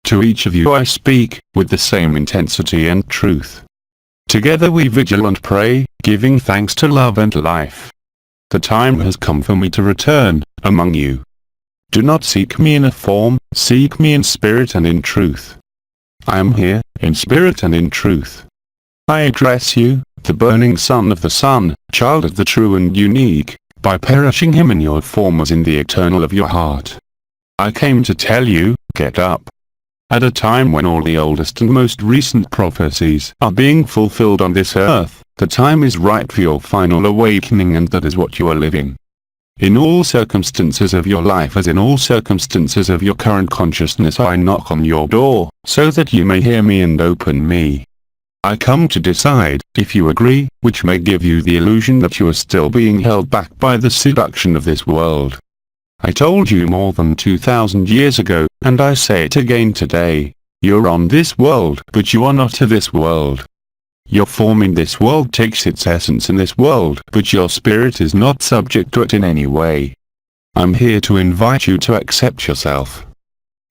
To each of you I speak, with the same intensity and truth. Together we vigil and pray, giving thanks to love and life. The time has come for me to return, among you. Do not seek me in a form, seek me in spirit and in truth. I am here, in spirit and in truth. I address you, the burning son of the sun, child of the true and unique, by perishing him in your form as in the eternal of your heart. I came to tell you, get up. At a time when all the oldest and most recent prophecies are being fulfilled on this earth, the time is right for your final awakening, and that is what you are living. In all circumstances of your life, as in all circumstances of your current consciousness, I knock on your door, so that you may hear me and open me. I come to decide, if you agree, which may give you the illusion that you are still being held back by the seduction of this world. I told you more than 2,000 years ago, and I say it again today, you're on this world, but you are not of this world. Your form in this world takes its essence in this world, but your spirit is not subject to it in any way. I'm here to invite you to accept yourself.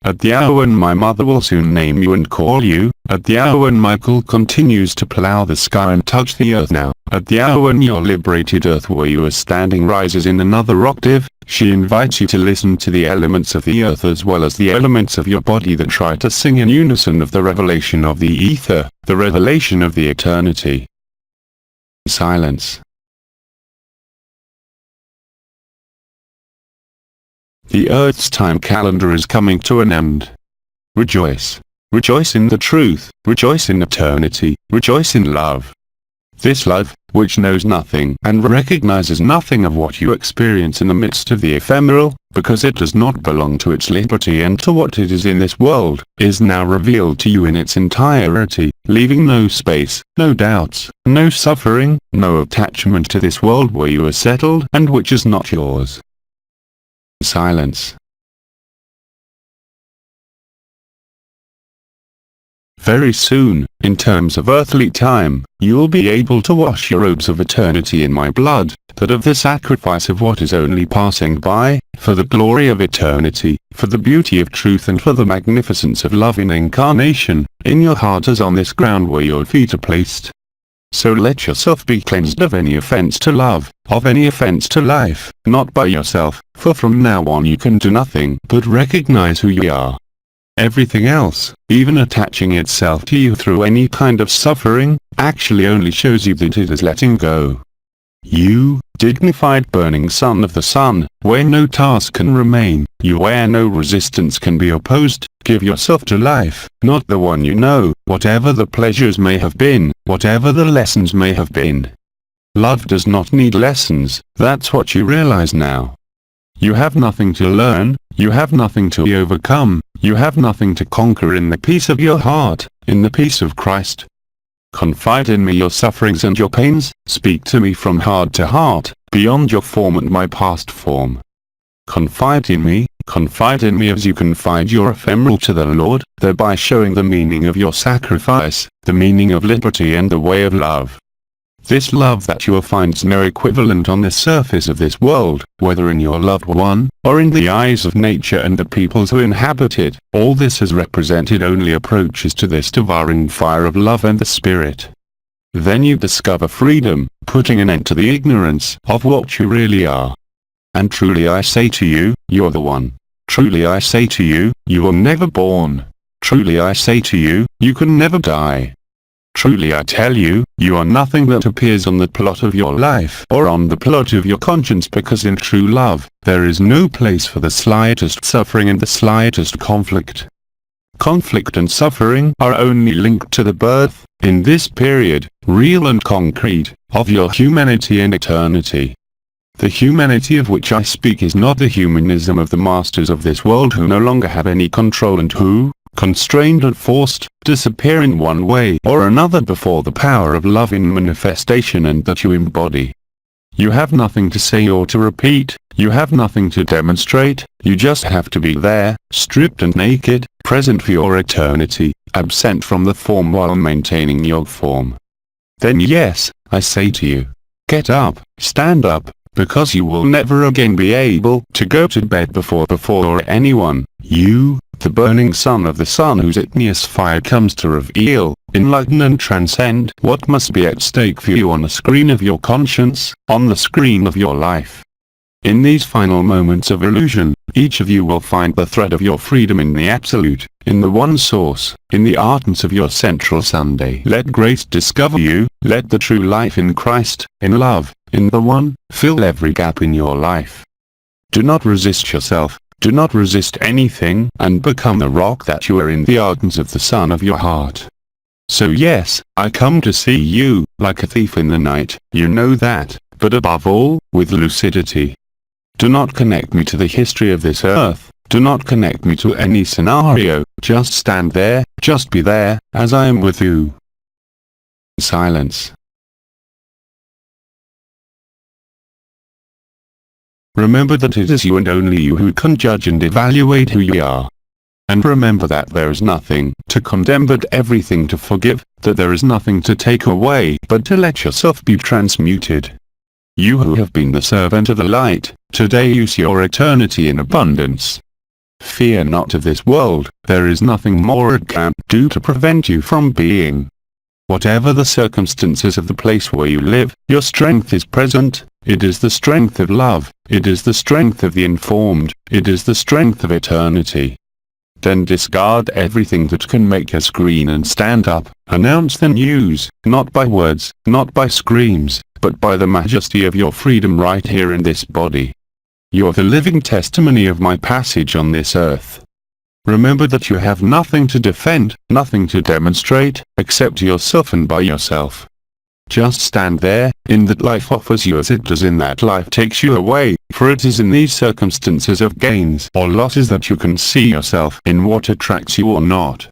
At the hour when my mother will soon name you and call you, at the hour when Michael continues to plow the sky and touch the earth now, at the hour when your liberated earth where you are standing rises in another octave, she invites you to listen to the elements of the earth as well as the elements of your body that try to sing in unison of the revelation of the ether, the revelation of the eternity. Silence. The earth's time calendar is coming to an end. Rejoice. Rejoice in the truth, rejoice in eternity, rejoice in love. This love, which knows nothing and recognizes nothing of what you experience in the midst of the ephemeral, because it does not belong to its liberty and to what it is in this world, is now revealed to you in its entirety, leaving no space, no doubts, no suffering, no attachment to this world where you are settled and which is not yours. Silence. Very soon, in terms of earthly time, you will be able to wash your robes of eternity in my blood, that of the sacrifice of what is only passing by, for the glory of eternity, for the beauty of truth and for the magnificence of love in incarnation, in your heart as on this ground where your feet are placed. So let yourself be cleansed of any offense to love, of any offense to life, not by yourself, for from now on you can do nothing but recognize who you are. Everything else, even attaching itself to you through any kind of suffering, actually only shows you that it is letting go. You, dignified burning son of the sun, where no task can remain, you where no resistance can be opposed, give yourself to life, not the one you know, whatever the pleasures may have been, whatever the lessons may have been. Love does not need lessons, that's what you realize now. You have nothing to learn, you have nothing to overcome, you have nothing to conquer in the peace of your heart, in the peace of Christ. Confide in me your sufferings and your pains, speak to me from heart to heart, beyond your form and my past form. Confide in me as you confide your ephemeral to the Lord, thereby showing the meaning of your sacrifice, the meaning of liberty and the way of love. This love that you finds no equivalent on the surface of this world, whether in your loved one, or in the eyes of nature and the peoples who inhabit it, all this has represented only approaches to this devouring fire of love and the Spirit. Then you discover freedom, putting an end to the ignorance of what you really are. And truly I say to you, you're the one. Truly I say to you, you were never born. Truly I say to you, you can never die. Truly I tell you, you are nothing that appears on the plot of your life or on the plot of your conscience, because in true love, there is no place for the slightest suffering and the slightest conflict. Conflict and suffering are only linked to the birth, in this period, real and concrete, of your humanity and eternity. The humanity of which I speak is not the humanism of the masters of this world who no longer have any control and who, constrained and forced, disappear in one way or another before the power of love in manifestation and that you embody. You have nothing to say or to repeat, you have nothing to demonstrate, you just have to be there, stripped and naked, present for your eternity, absent from the form while maintaining your form. Then yes, I say to you, get up, stand up, because you will never again be able to go to bed before anyone, you, the burning sun of the sun whose igneous fire comes to reveal, enlighten and transcend what must be at stake for you on the screen of your conscience, on the screen of your life. In these final moments of illusion, each of you will find the thread of your freedom in the Absolute, in the One Source, in the ardence of your central Sunday. Let grace discover you, let the true life in Christ, in love, in the One, fill every gap in your life. Do not resist yourself, do not resist anything, and become the rock that you are in the ardence of the sun of your heart. So yes, I come to see you, like a thief in the night, you know that, but above all, with lucidity. Do not connect me to the history of this earth, do not connect me to any scenario, just stand there, just be there, as I am with you. Silence. Remember that it is you and only you who can judge and evaluate who you are. And remember that there is nothing to condemn but everything to forgive, that there is nothing to take away but to let yourself be transmuted. You who have been the servant of the light, today use your eternity in abundance. Fear not of this world, there is nothing more it can do to prevent you from being. Whatever the circumstances of the place where you live, your strength is present, it is the strength of love, it is the strength of the informed, it is the strength of eternity. Then discard everything that can make us green and stand up, announce the news, not by words, not by screams, but by the majesty of your freedom right here in this body. You're the living testimony of my passage on this earth. Remember that you have nothing to defend, nothing to demonstrate, except yourself and by yourself. Just stand there, in that life offers you as it does in that life takes you away, for it is in these circumstances of gains or losses that you can see yourself in what attracts you or not.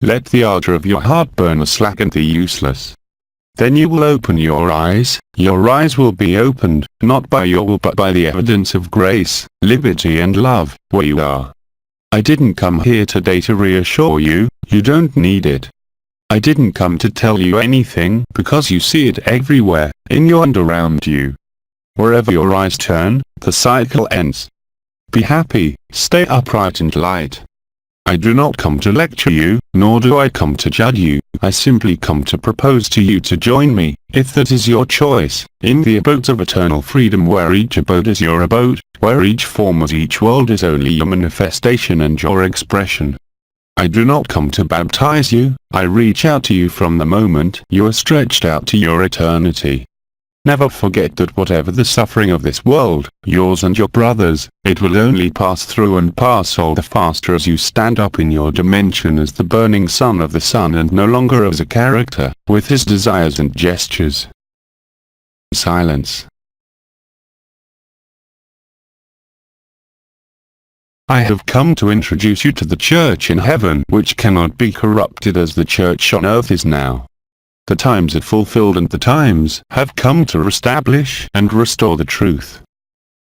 Let the ardor of your heart burn the slack and the useless. Then you will open your eyes will be opened, not by your will but by the evidence of grace, liberty and love, where you are. I didn't come here today to reassure you, you don't need it. I didn't come to tell you anything because you see it everywhere, in you and around you. Wherever your eyes turn, the cycle ends. Be happy, stay upright and light. I do not come to lecture you, nor do I come to judge you, I simply come to propose to you to join me, if that is your choice, in the abodes of eternal freedom where each abode is your abode, where each form of each world is only your manifestation and your expression. I do not come to baptize you, I reach out to you from the moment you are stretched out to your eternity. Never forget that whatever the suffering of this world, yours and your brothers, it will only pass through and pass all the faster as you stand up in your dimension as the burning sun of the sun and no longer as a character, with his desires and gestures. Silence. I have come to introduce you to the church in heaven which cannot be corrupted as the church on earth is now. The times are fulfilled and the times have come to establish and restore the truth.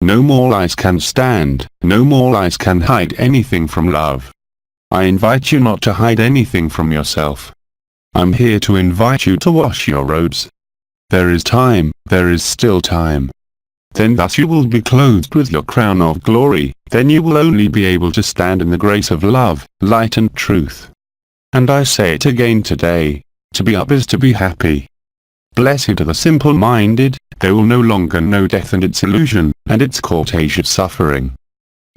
No more lies can stand, no more lies can hide anything from love. I invite you not to hide anything from yourself. I'm here to invite you to wash your robes. There is time, there is still time. Then thus you will be clothed with your crown of glory, then you will only be able to stand in the grace of love, light and truth. And I say it again today. To be up is to be happy. Blessed are the simple-minded, they will no longer know death and its illusion, and its cortege of suffering.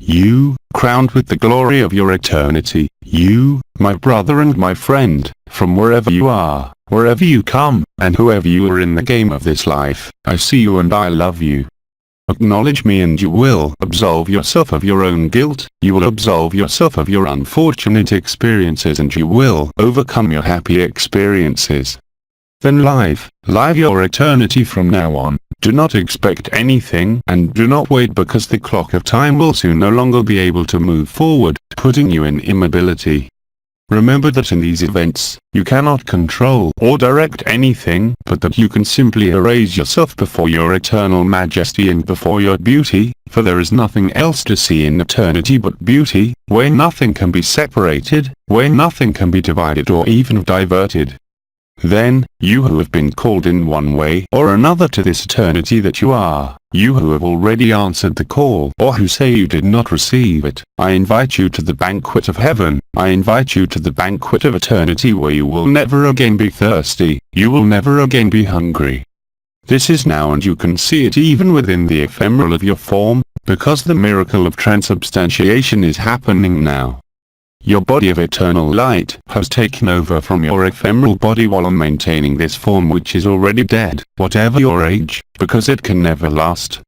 You, crowned with the glory of your eternity, you, my brother and my friend, from wherever you are, wherever you come, and whoever you are in the game of this life, I see you and I love you. Acknowledge me and you will absolve yourself of your own guilt, you will absolve yourself of your unfortunate experiences and you will overcome your happy experiences. Then live your eternity from now on, do not expect anything and do not wait because the clock of time will soon no longer be able to move forward, putting you in immobility. Remember that in these events, you cannot control or direct anything, but that you can simply erase yourself before your eternal majesty and before your beauty, for there is nothing else to see in eternity but beauty, where nothing can be separated, where nothing can be divided or even diverted. Then, you who have been called in one way or another to this eternity that you are, you who have already answered the call or who say you did not receive it, I invite you to the banquet of heaven, I invite you to the banquet of eternity where you will never again be thirsty, you will never again be hungry. This is now and you can see it even within the ephemeral of your form, because the miracle of transubstantiation is happening now. Your body of eternal light has taken over from your ephemeral body while maintaining this form which is already dead, whatever your age, because it can never last.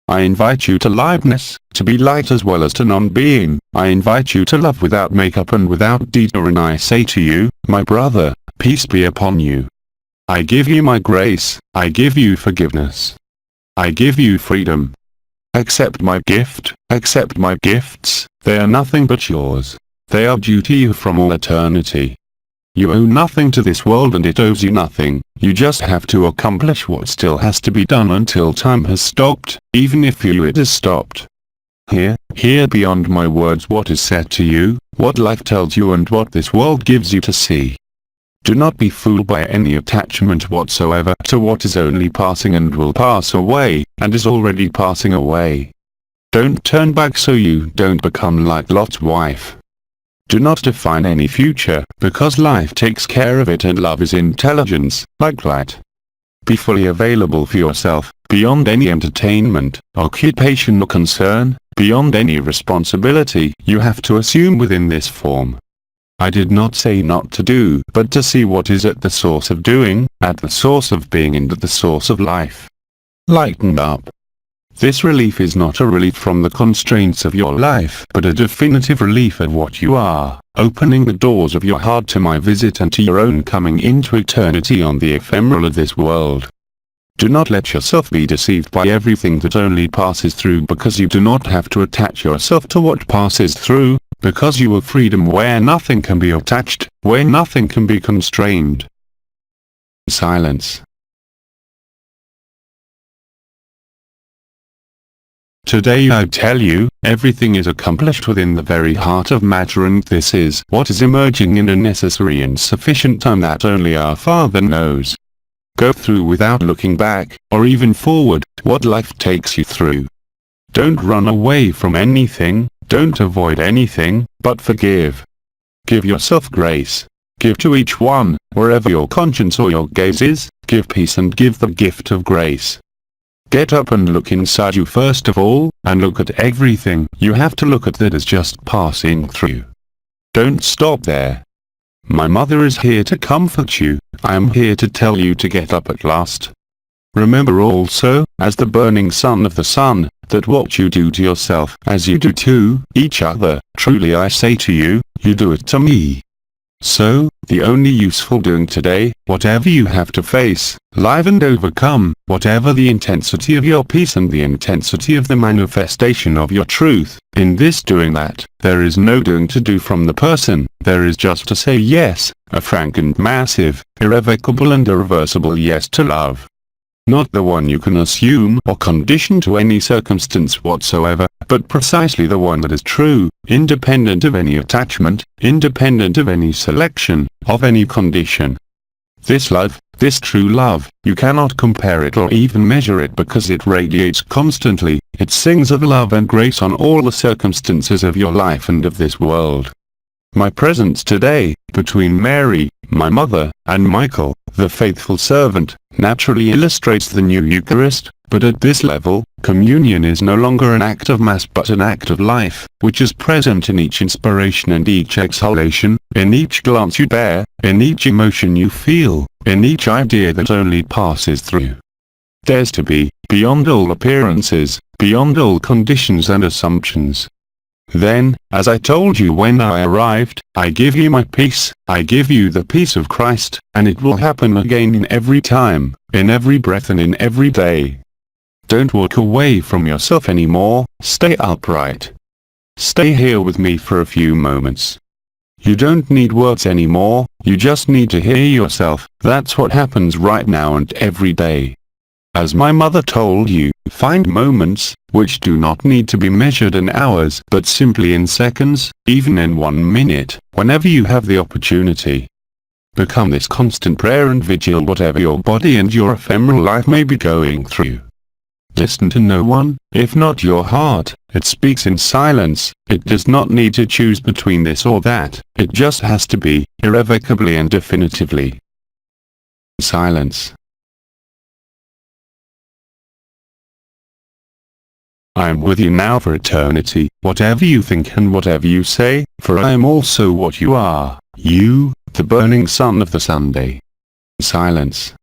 I invite you to liveness, to be light as well as to non-being. I invite you to love without makeup and without detour, and I say to you, my brother, peace be upon you. I give you my grace, I give you forgiveness. I give you freedom. Accept my gift, accept my gifts, they are nothing but yours. They are due to you from all eternity. You owe nothing to this world and it owes you nothing, you just have to accomplish what still has to be done until time has stopped, even if it has stopped. Hear beyond my words what is said to you, what life tells you and what this world gives you to see. Do not be fooled by any attachment whatsoever to what is only passing and will pass away, and is already passing away. Don't turn back so you don't become like Lot's wife. Do not define any future, because life takes care of it and love is intelligence, like light. Be fully available for yourself, beyond any entertainment, occupation or concern, beyond any responsibility you have to assume within this form. I did not say not to do, but to see what is at the source of doing, at the source of being and at the source of life. Lighten up. This relief is not a relief from the constraints of your life, but a definitive relief of what you are, opening the doors of your heart to my visit and to your own coming into eternity on the ephemeral of this world. Do not let yourself be deceived by everything that only passes through, because you do not have to attach yourself to what passes through, because you have freedom where nothing can be attached, where nothing can be constrained. Silence. Today I tell you, everything is accomplished within the very heart of matter, and this is what is emerging in a necessary and sufficient time that only our Father knows. Go through without looking back, or even forward, what life takes you through. Don't run away from anything, don't avoid anything, but forgive. Give yourself grace. Give to each one, wherever your conscience or your gaze is, give peace and give the gift of grace. Get up and look inside you first of all, and look at everything you have to look at that is just passing through. Don't stop there. My mother is here to comfort you, I am here to tell you to get up at last. Remember also, as the burning sun of the sun, that what you do to yourself as you do to each other, truly I say to you, you do it to me. So, the only useful doing today, whatever you have to face, live and overcome, whatever the intensity of your peace and the intensity of the manifestation of your truth, in this doing that, there is no doing to do from the person, there is just to say yes, a frank and massive, irrevocable and irreversible yes to love. Not the one you can assume or condition to any circumstance whatsoever, but precisely the one that is true, independent of any attachment, independent of any selection, of any condition. This love, this true love, you cannot compare it or even measure it, because it radiates constantly, it sings of love and grace on all the circumstances of your life and of this world. My presence today, between Mary, my mother, and Michael, the faithful servant, naturally illustrates the new Eucharist, but at this level, communion is no longer an act of mass but an act of life, which is present in each inspiration and each exhalation, in each glance you bear, in each emotion you feel, in each idea that only passes through. Dares to be, beyond all appearances, beyond all conditions and assumptions. Then, as I told you when I arrived, I give you my peace, I give you the peace of Christ, and it will happen again in every time, in every breath and in every day. Don't walk away from yourself anymore, stay upright. Stay here with me for a few moments. You don't need words anymore, you just need to hear yourself. That's what happens right now and every day. As my mother told you, find moments, which do not need to be measured in hours, but simply in seconds, even in 1 minute, whenever you have the opportunity. Become this constant prayer and vigil whatever your body and your ephemeral life may be going through. Listen to no one, if not your heart. It speaks in silence. It does not need to choose between this or that. It just has to be, irrevocably and definitively. Silence. I am with you now for eternity, whatever you think and whatever you say, for I am also what you are, you, the burning sun of the Sunday. Silence.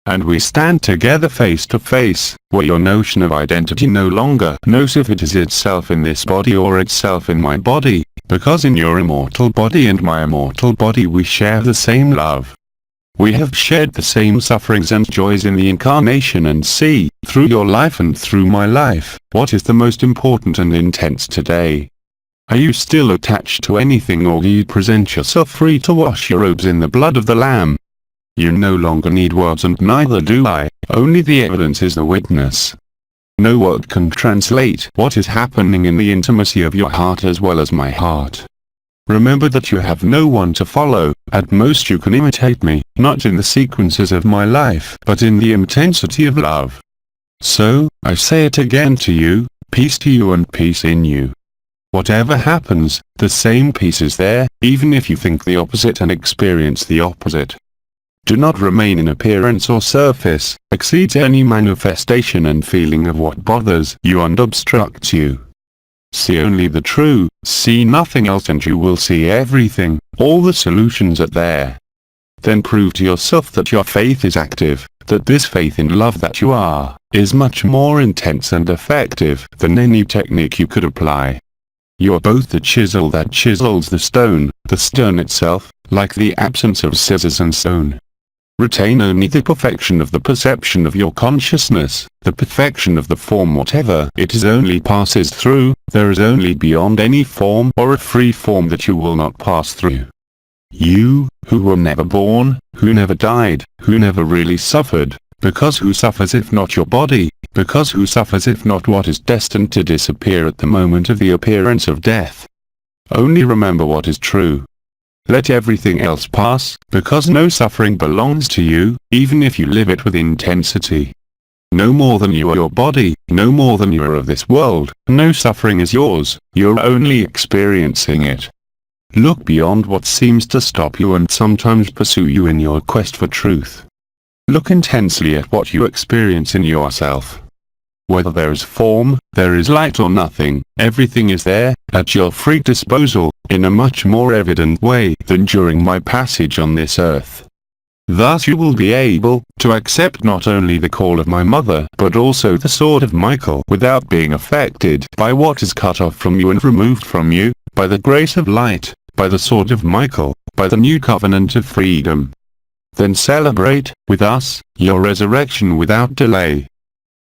And we stand together face to face, where your notion of identity no longer knows if it is itself in this body or itself in my body, because in your immortal body and my immortal body we share the same love. We have shared the same sufferings and joys in the incarnation, and see, through your life and through my life, what is the most important and intense today. Are you still attached to anything, or do you present yourself free to wash your robes in the blood of the Lamb? You no longer need words, and neither do I, only the evidence is the witness. No word can translate what is happening in the intimacy of your heart as well as my heart. Remember that you have no one to follow. At most you can imitate me, not in the sequences of my life, but in the intensity of love. So, I say it again to you, peace to you and peace in you. Whatever happens, the same peace is there, even if you think the opposite and experience the opposite. Do not remain in appearance or surface, exceeds any manifestation and feeling of what bothers you and obstructs you. See only the true, see nothing else, and you will see everything. All the solutions are there. Then prove to yourself that your faith is active, that this faith in love that you are, is much more intense and effective than any technique you could apply. You are both the chisel that chisels the stone itself, like the absence of scissors and stone. Retain only the perfection of the perception of your consciousness, the perfection of the form whatever it is only passes through. There is only beyond any form or a free form that you will not pass through. You, who were never born, who never died, who never really suffered, because who suffers if not your body, because who suffers if not what is destined to disappear at the moment of the appearance of death. Only remember what is true. Let everything else pass, because no suffering belongs to you, even if you live it with intensity. No more than you are your body, no more than you are of this world, no suffering is yours, you're only experiencing it. Look beyond what seems to stop you and sometimes pursue you in your quest for truth. Look intensely at what you experience in yourself. Whether there is form, there is light or nothing, everything is there, at your free disposal, in a much more evident way than during my passage on this earth. Thus you will be able to accept not only the call of my mother, but also the sword of MIKAΕL without being affected by what is cut off from you and removed from you, by the grace of light, by the sword of MIKAΕL, by the new covenant of freedom. Then celebrate, with us, your resurrection without delay.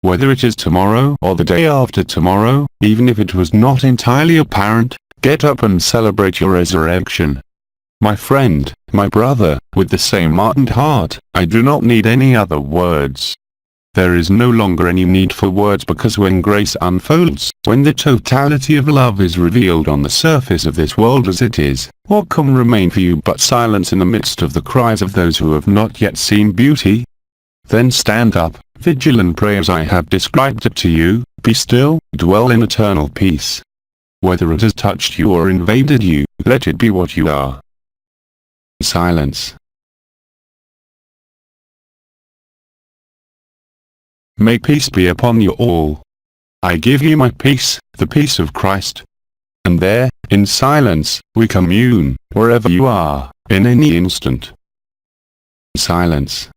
Whether it is tomorrow or the day after tomorrow, even if it was not entirely apparent, get up and celebrate your resurrection. My friend, my brother, with the same ardent heart, I do not need any other words. There is no longer any need for words, because when grace unfolds, when the totality of love is revealed on the surface of this world as it is, what can remain for you but silence in the midst of the cries of those who have not yet seen beauty? Then stand up, vigil and pray as I have described it to you, be still, dwell in eternal peace. Whether it has touched you or invaded you, let it be what you are. Silence. May peace be upon you all. I give you my peace, the peace of Christ. And there, in silence, we commune, wherever you are, in any instant. Silence.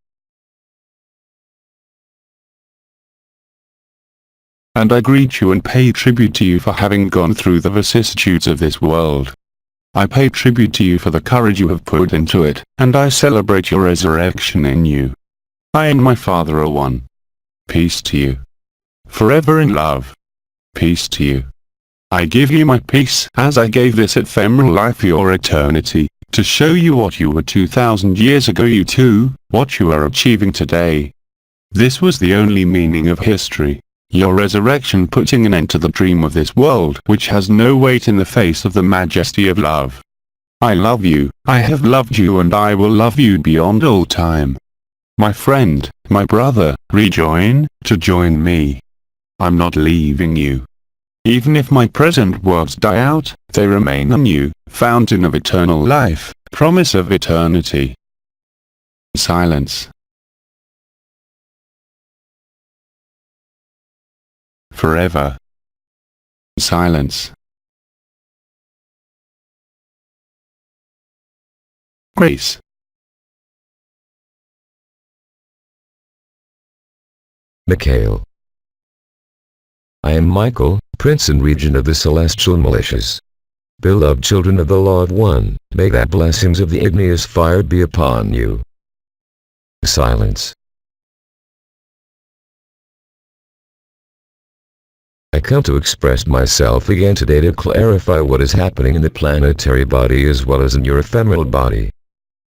And I greet you and pay tribute to you for having gone through the vicissitudes of this world. I pay tribute to you for the courage you have put into it, and I celebrate your resurrection in you. I and my Father are one. Peace to you. Forever in love. Peace to you. I give you my peace as I gave this ephemeral life your eternity, to show you what you were 2,000 years ago, you too, what you are achieving today. This was the only meaning of history. Your resurrection putting an end to the dream of this world which has no weight in the face of the majesty of love. I love you, I have loved you, and I will love you beyond all time. My friend, my brother, rejoin, to join me. I'm not leaving you. Even if my present words die out, they remain in you, fountain of eternal life, promise of eternity. Silence. Forever. Silence. Grace. MIKAΕL. I am Michael, Prince and Regent of the Celestial Militias. Beloved children of the Law of One, may the blessings of the igneous fire be upon you. Silence. I come to express myself again today to clarify what is happening in the planetary body as well as in your ephemeral body.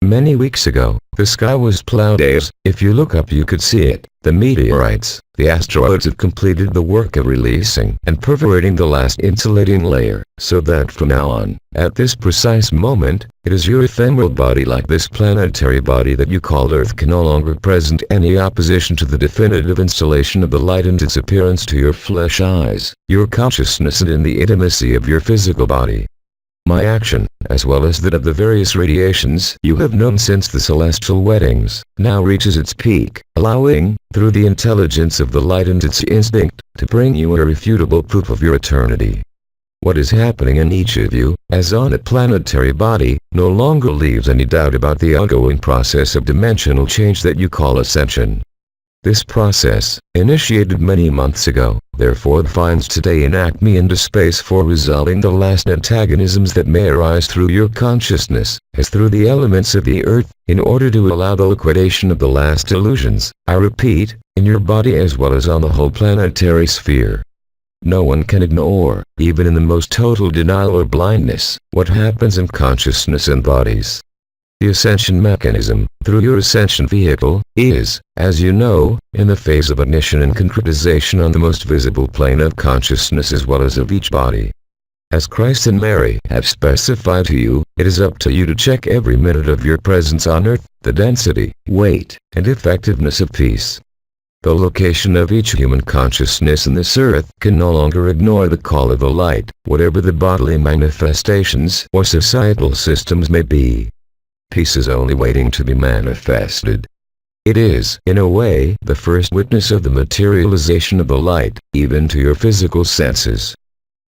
Many weeks ago, the sky was plowed as, if you look up you could see it. The meteorites, the asteroids have completed the work of releasing and perforating the last insulating layer, so that from now on, at this precise moment, it is your ephemeral body like this planetary body that you call Earth can no longer present any opposition to the definitive installation of the light and its appearance to your flesh eyes, your consciousness, and in the intimacy of your physical body. My action, as well as that of the various radiations you have known since the celestial weddings, now reaches its peak, allowing, through the intelligence of the light and its instinct, to bring you irrefutable proof of your eternity. What is happening in each of you, as on a planetary body, no longer leaves any doubt about the ongoing process of dimensional change that you call ascension. This process, initiated many months ago, therefore finds today in acme into space for resolving the last antagonisms that may arise through your consciousness, as through the elements of the earth, in order to allow the liquidation of the last illusions, I repeat, in your body as well as on the whole planetary sphere. No one can ignore, even in the most total denial or blindness, what happens in consciousness and bodies. The ascension mechanism, through your ascension vehicle, is, as you know, in the phase of ignition and concretization on the most visible plane of consciousness as well as of each body. As Christ and Mary have specified to you, it is up to you to check every minute of your presence on earth, the density, weight, and effectiveness of peace. The location of each human consciousness in this earth can no longer ignore the call of the light, whatever the bodily manifestations or societal systems may be. Peace is only waiting to be manifested. It is, in a way, the first witness of the materialization of the light, even to your physical senses.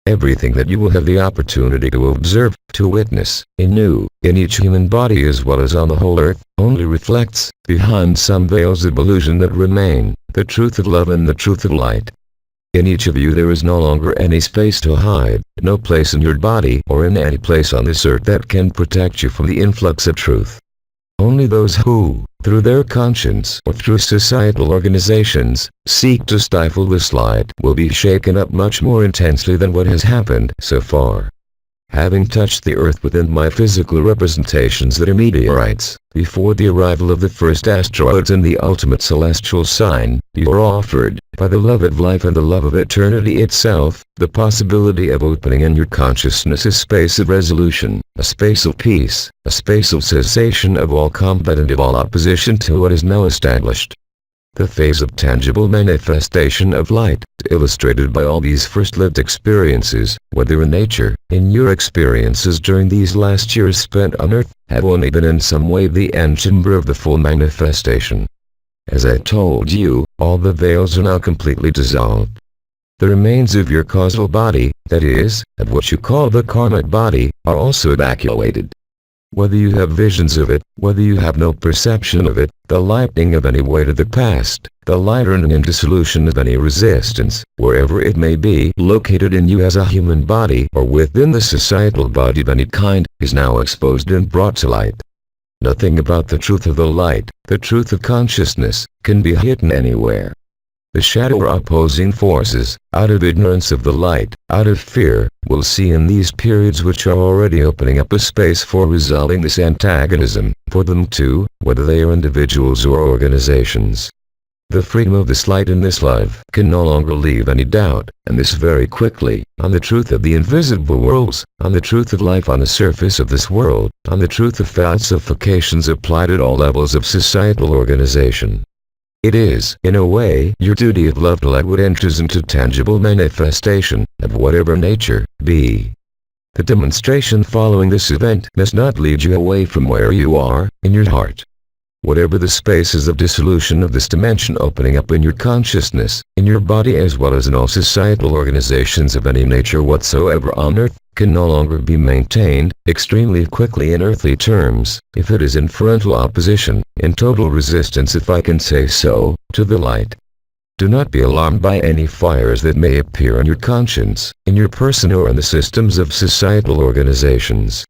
Everything that you will have the opportunity to observe, to witness, in each human body as well as on the whole earth, only reflects, behind some veils of illusion that remain, the truth of love and the truth of light. In each of you there is no longer any space to hide, no place in your body or in any place on this earth that can protect you from the influx of truth. Only those who, through their conscience or through societal organizations, seek to stifle this light will be shaken up much more intensely than what has happened so far. Having touched the earth within my physical representations that are meteorites, before the arrival of the first asteroids and the ultimate celestial sign, you are offered, by the love of life and the love of eternity itself, the possibility of opening in your consciousness a space of resolution, a space of peace, a space of cessation of all combat and of all opposition to what is now established. The phase of tangible manifestation of light, illustrated by all these first lived experiences, whether in nature, in your experiences during these last years spent on earth, have only been in some way the end chamber of the full manifestation. As I told you, all the veils are now completely dissolved. The remains of your causal body, that is, of what you call the karmic body, are also evacuated. Whether you have visions of it, whether you have no perception of it, the lightning of any weight of the past, the light turning into solution of any resistance, wherever it may be located in you as a human body or within the societal body of any kind, is now exposed and brought to light. Nothing about the truth of the light, the truth of consciousness, can be hidden anywhere. The shadow or opposing forces, out of ignorance of the light, out of fear, will see in these periods which are already opening up a space for resolving this antagonism, for them too, whether they are individuals or organizations. The freedom of this light in this life can no longer leave any doubt, and this very quickly, on the truth of the invisible worlds, on the truth of life on the surface of this world, on the truth of falsifications applied at all levels of societal organization. It is, in a way, your duty of love to let what enters into tangible manifestation, of whatever nature, be. The demonstration following this event must not lead you away from where you are, in your heart. Whatever the spaces of dissolution of this dimension opening up in your consciousness, in your body as well as in all societal organizations of any nature whatsoever on earth, can no longer be maintained, extremely quickly in earthly terms, if it is in frontal opposition, in total resistance if I can say so, to the light. Do not be alarmed by any fires that may appear in your conscience, in your person or in the systems of societal organizations.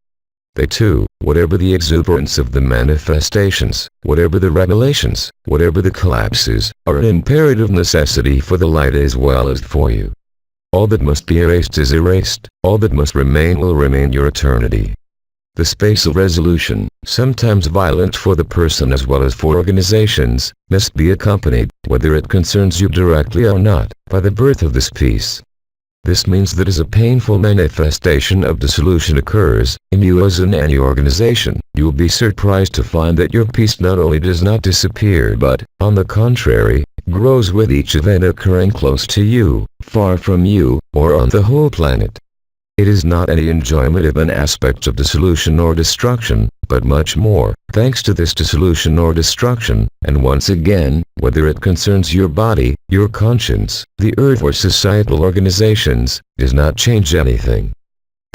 They too, whatever the exuberance of the manifestations, whatever the revelations, whatever the collapses, are an imperative necessity for the light as well as for you. All that must be erased is erased, all that must remain will remain your eternity. The space of resolution, sometimes violent for the person as well as for organizations, must be accompanied, whether it concerns you directly or not, by the birth of this peace. This means that as a painful manifestation of dissolution occurs, in you as in any organization, you will be surprised to find that your peace not only does not disappear but, on the contrary, grows with each event occurring close to you, far from you, or on the whole planet. It is not any enjoyment of an aspect of dissolution or destruction, but much more, thanks to this dissolution or destruction, and once again, whether it concerns your body, your conscience, the earth or societal organizations, does not change anything.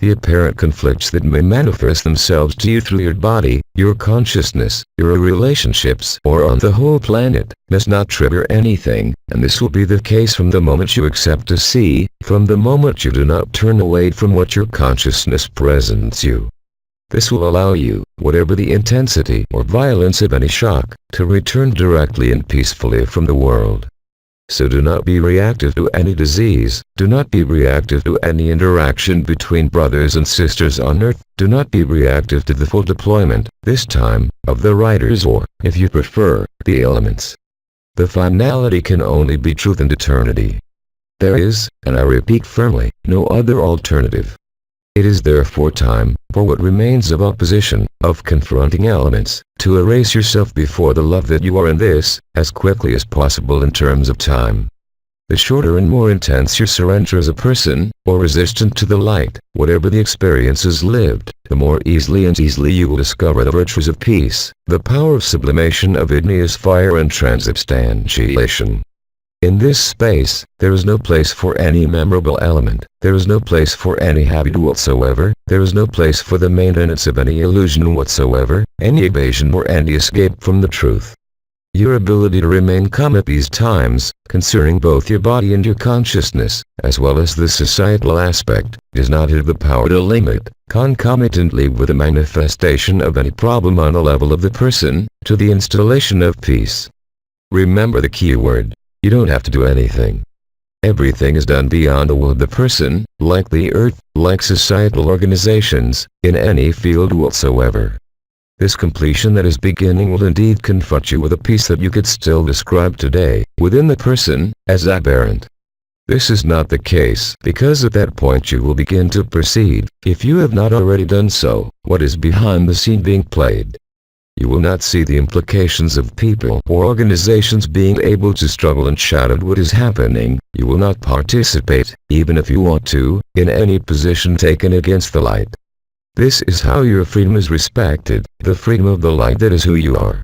The apparent conflicts that may manifest themselves to you through your body, your consciousness, your relationships, or on the whole planet, must not trigger anything, and this will be the case from the moment you accept to see, from the moment you do not turn away from what your consciousness presents you. This will allow you, whatever the intensity or violence of any shock, to return directly and peacefully from the world. So do not be reactive to any disease, do not be reactive to any interaction between brothers and sisters on earth, do not be reactive to the full deployment, this time, of the writers or, if you prefer, the elements. The finality can only be truth and eternity. There is, and I repeat firmly, no other alternative. It is therefore time, for what remains of opposition, of confronting elements, to erase yourself before the love that you are in this, as quickly as possible in terms of time. The shorter and more intense your surrender as a person, or resistant to the light, whatever the experiences lived, the more easily you will discover the virtues of peace, the power of sublimation of igneous fire and transubstantiation. In this space, there is no place for any memorable element, there is no place for any habit whatsoever, there is no place for the maintenance of any illusion whatsoever, any evasion or any escape from the truth. Your ability to remain calm at these times, concerning both your body and your consciousness, as well as the societal aspect, does not have the power to limit, concomitantly with the manifestation of any problem on the level of the person, to the installation of peace. Remember the key word. You don't have to do anything. Everything is done beyond the will of the person, like the earth, like societal organizations, in any field whatsoever. This completion that is beginning will indeed confront you with a peace that you could still describe today, within the person, as aberrant. This is not the case, because at that point you will begin to perceive, if you have not already done so, what is behind the scene being played. You will not see the implications of people or organizations being able to struggle and shout at what is happening. You will not participate, even if you want to, in any position taken against the light. This is how your freedom is respected, the freedom of the light that is who you are.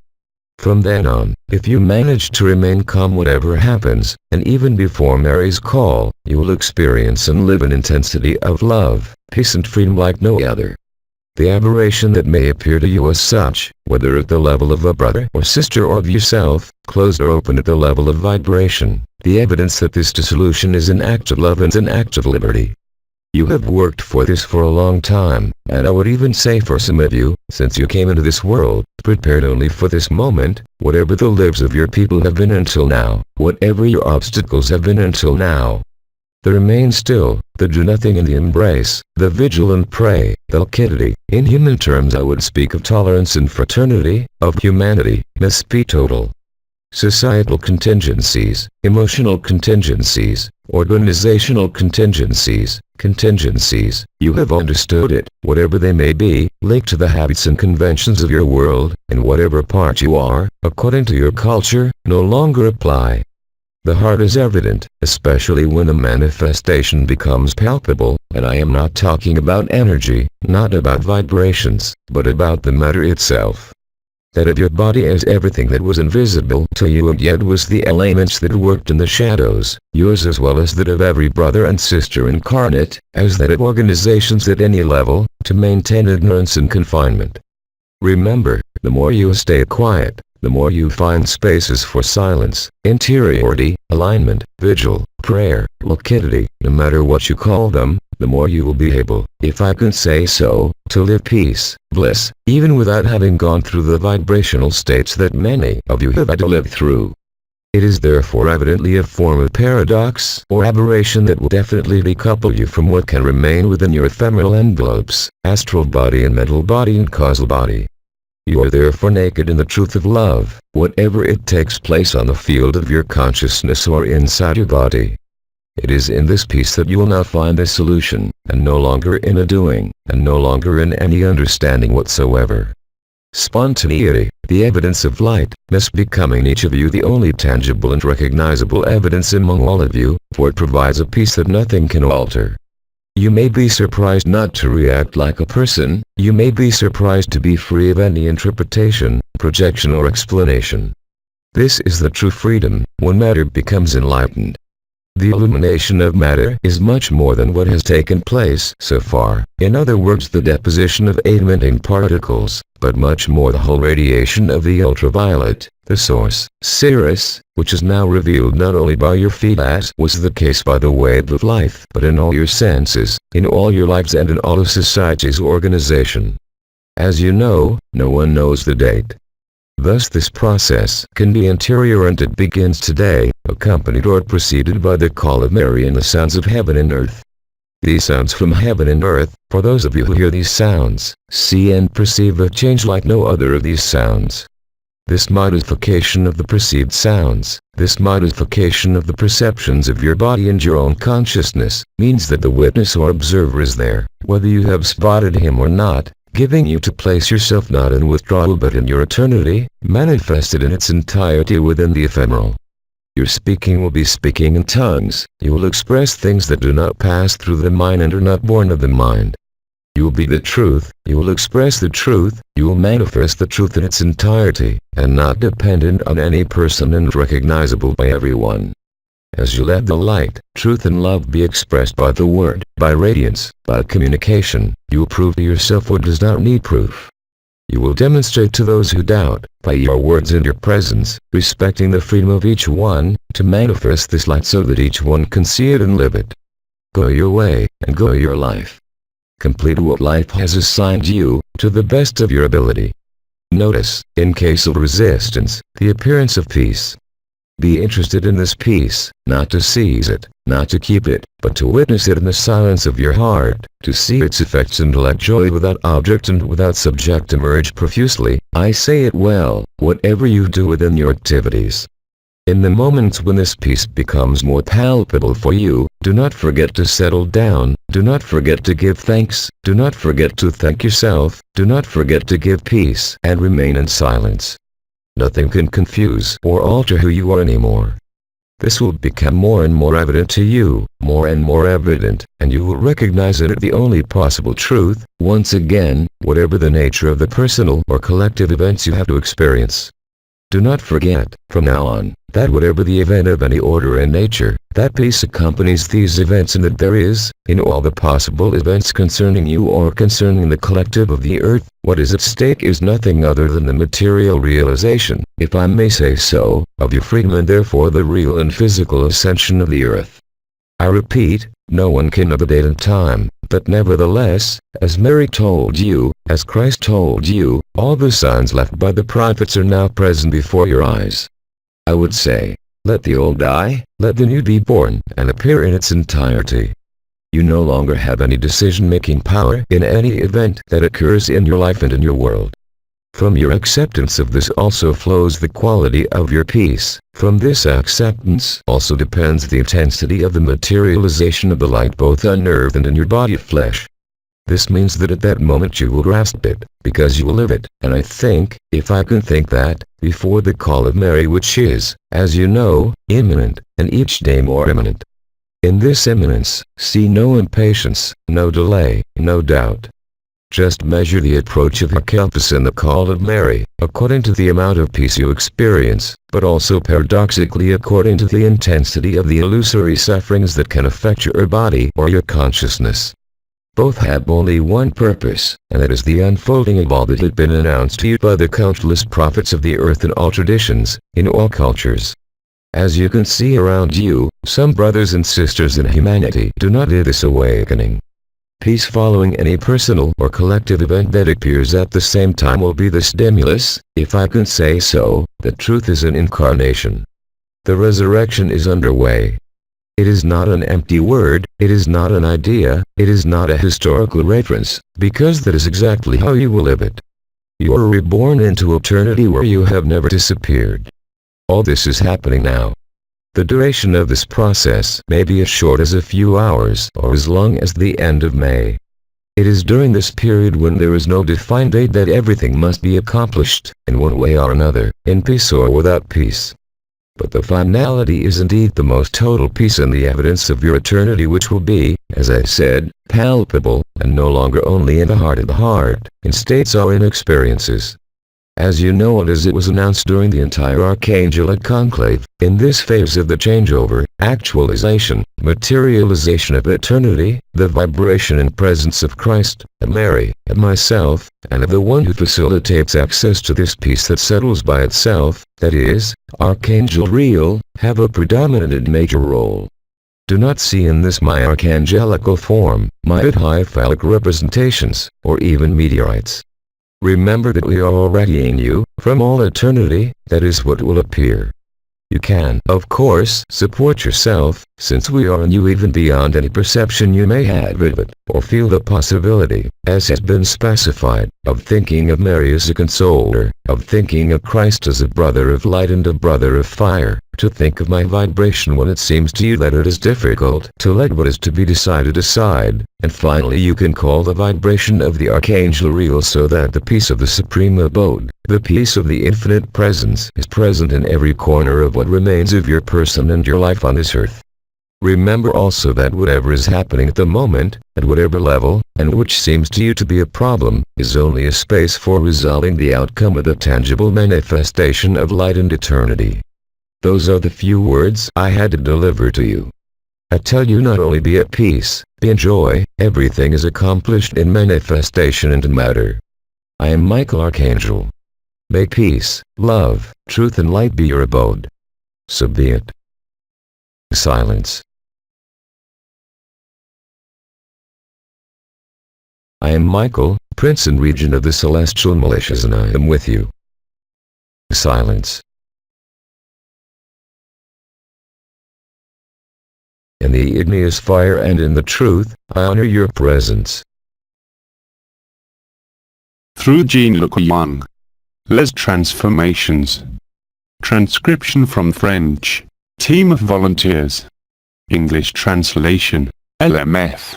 From then on, if you manage to remain calm whatever happens, and even before Mary's call, you will experience and live an intensity of love, peace and freedom like no other. The aberration that may appear to you as such, whether at the level of a brother or sister or of yourself, closed or open at the level of vibration, the evidence that this dissolution is an act of love and an act of liberty. You have worked for this for a long time, and I would even say for some of you, since you came into this world, prepared only for this moment, whatever the lives of your people have been until now, whatever your obstacles have been until now. The remain still, the do nothing and the embrace, the vigil and pray, the liquidity. In human terms I would speak of tolerance and fraternity, of humanity, must be total. Societal contingencies, emotional contingencies, organizational contingencies, you have understood it, whatever they may be, linked to the habits and conventions of your world, and whatever part you are, according to your culture, no longer apply. The heart is evident, especially when a manifestation becomes palpable, and I am not talking about energy, not about vibrations, but about the matter itself. That of your body is everything that was invisible to you and yet was the elements that worked in the shadows, yours as well as that of every brother and sister incarnate, as that of organizations at any level, to maintain ignorance and confinement. Remember, the more you stay quiet, the more you find spaces for silence, interiority, alignment, vigil, prayer, liquidity, no matter what you call them, the more you will be able, if I can say so, to live peace, bliss, even without having gone through the vibrational states that many of you have had to live through. It is therefore evidently a form of paradox or aberration that will definitely decouple you from what can remain within your ephemeral envelopes, astral body and mental body and causal body. You are therefore naked in the truth of love, whatever it takes place on the field of your consciousness or inside your body. It is in this peace that you will now find the solution, and no longer in a doing, and no longer in any understanding whatsoever. Spontaneity, the evidence of light, must become in each of you the only tangible and recognizable evidence among all of you, for it provides a peace that nothing can alter. You may be surprised not to react like a person, you may be surprised to be free of any interpretation, projection or explanation. This is the true freedom, when matter becomes enlightened. The illumination of matter is much more than what has taken place so far, in other words the deposition of elementing particles, but much more the whole radiation of the ultraviolet, the source, Sirius, which is now revealed not only by your feet as was the case by the wave of life, but in all your senses, in all your lives and in all of society's organization. As you know, no one knows the date. Thus this process can be interior and it begins today, accompanied or preceded by the call of Mary and the sounds of heaven and earth. These sounds from heaven and earth, for those of you who hear these sounds, see and perceive a change like no other of these sounds. This modification of the perceived sounds, this modification of the perceptions of your body and your own consciousness, means that the witness or observer is there, whether you have spotted him or not, giving you to place yourself not in withdrawal but in your eternity, manifested in its entirety within the ephemeral. Your speaking will be speaking in tongues, you will express things that do not pass through the mind and are not born of the mind. You will be the truth, you will express the truth, you will manifest the truth in its entirety, and not dependent on any person and recognizable by everyone. As you let the light, truth and love be expressed by the word, by radiance, by communication, you will prove to yourself what does not need proof. You will demonstrate to those who doubt, by your words and your presence, respecting the freedom of each one, to manifest this light so that each one can see it and live it. Go your way, and go your life. Complete what life has assigned you, to the best of your ability. Notice, in case of resistance, the appearance of peace. Be interested in this peace, not to seize it, not to keep it, but to witness it in the silence of your heart, to see its effects and let joy without object and without subject emerge profusely. I say it well, whatever you do within your activities. In the moments when this peace becomes more palpable for you, do not forget to settle down, do not forget to give thanks, do not forget to thank yourself, do not forget to give peace and remain in silence. Nothing can confuse or alter who you are anymore. This will become more and more evident to you, more and more evident, and you will recognize it as the only possible truth, once again, whatever the nature of the personal or collective events you have to experience. Do not forget, from now on, that whatever the event of any order and nature, that peace accompanies these events and that there is, in all the possible events concerning you or concerning the collective of the earth, what is at stake is nothing other than the material realization, if I may say so, of your freedom and therefore the real and physical ascension of the earth. I repeat, No one can know the date and time, but nevertheless, as Mary told you, as Christ told you, all the signs left by the prophets are now present before your eyes. I would say, let the old die, let the new be born and appear in its entirety. You no longer have any decision-making power in any event that occurs in your life and in your world. From your acceptance of this also flows the quality of your peace. From this acceptance also depends the intensity of the materialization of the light both on earth and in your body flesh. This means that at that moment you will grasp it, because you will live it, and I think, if I can think that, before the call of Mary which is, as you know, imminent, and each day more imminent. In this imminence, see no impatience, no delay, no doubt. Just measure the approach of your compass in the call of Mary, according to the amount of peace you experience, but also paradoxically according to the intensity of the illusory sufferings that can affect your body or your consciousness. Both have only one purpose, and that is the unfolding of all that had been announced to you by the countless prophets of the earth in all traditions, in all cultures. As you can see around you, some brothers and sisters in humanity do not live this awakening. Peace following any personal or collective event that appears at the same time will be the stimulus, if I can say so, that truth is an incarnation. The resurrection is underway. It is not an empty word, it is not an idea, it is not a historical reference, because that is exactly how you will live it. You are reborn into eternity where you have never disappeared. All this is happening now. The duration of this process may be as short as a few hours or as long as the end of May. It is during this period when there is no defined date that everything must be accomplished, in one way or another, in peace or without peace. But the finality is indeed the most total peace and the evidence of your eternity which will be, as I said, palpable, and no longer only in the heart, in states or in experiences. As you know and as it was announced during the entire Archangelic conclave, in this phase of the changeover, actualization, materialization of eternity, the vibration and presence of Christ, of Mary, of myself, and of the one who facilitates access to this peace that settles by itself, that is, Archangel Real, have a predominant and major role. Do not see in this my archangelical form, my hyphalic representations, or even meteorites. Remember that we are already in you, from all eternity, that is what will appear. You can, of course, support yourself, since we are in you even beyond any perception you may have of it, or feel the possibility, as has been specified, of thinking of Mary as a consoler, of thinking of Christ as a brother of light and a brother of fire, to think of my vibration when it seems to you that it is difficult to let what is to be decided aside, and finally you can call the vibration of the Archangel Real so that the peace of the Supreme Abode, the peace of the Infinite Presence is present in every corner of what remains of your person and your life on this earth. Remember also that whatever is happening at the moment, at whatever level, and which seems to you to be a problem, is only a space for resolving the outcome of the tangible manifestation of light and eternity. Those are the few words I had to deliver to you. I tell you not only be at peace, be in joy, everything is accomplished in manifestation and in matter. I am Michael Archangel. May peace, love, truth and light be your abode. So be it. Silence. I am Michael, Prince and Regent of the Celestial Militias, and I am with you. Silence. In the igneous fire and in the truth, I honor your presence. Through Jean-Luc Young. Les Transformations. Transcription from French. Team of volunteers. English translation, LMF.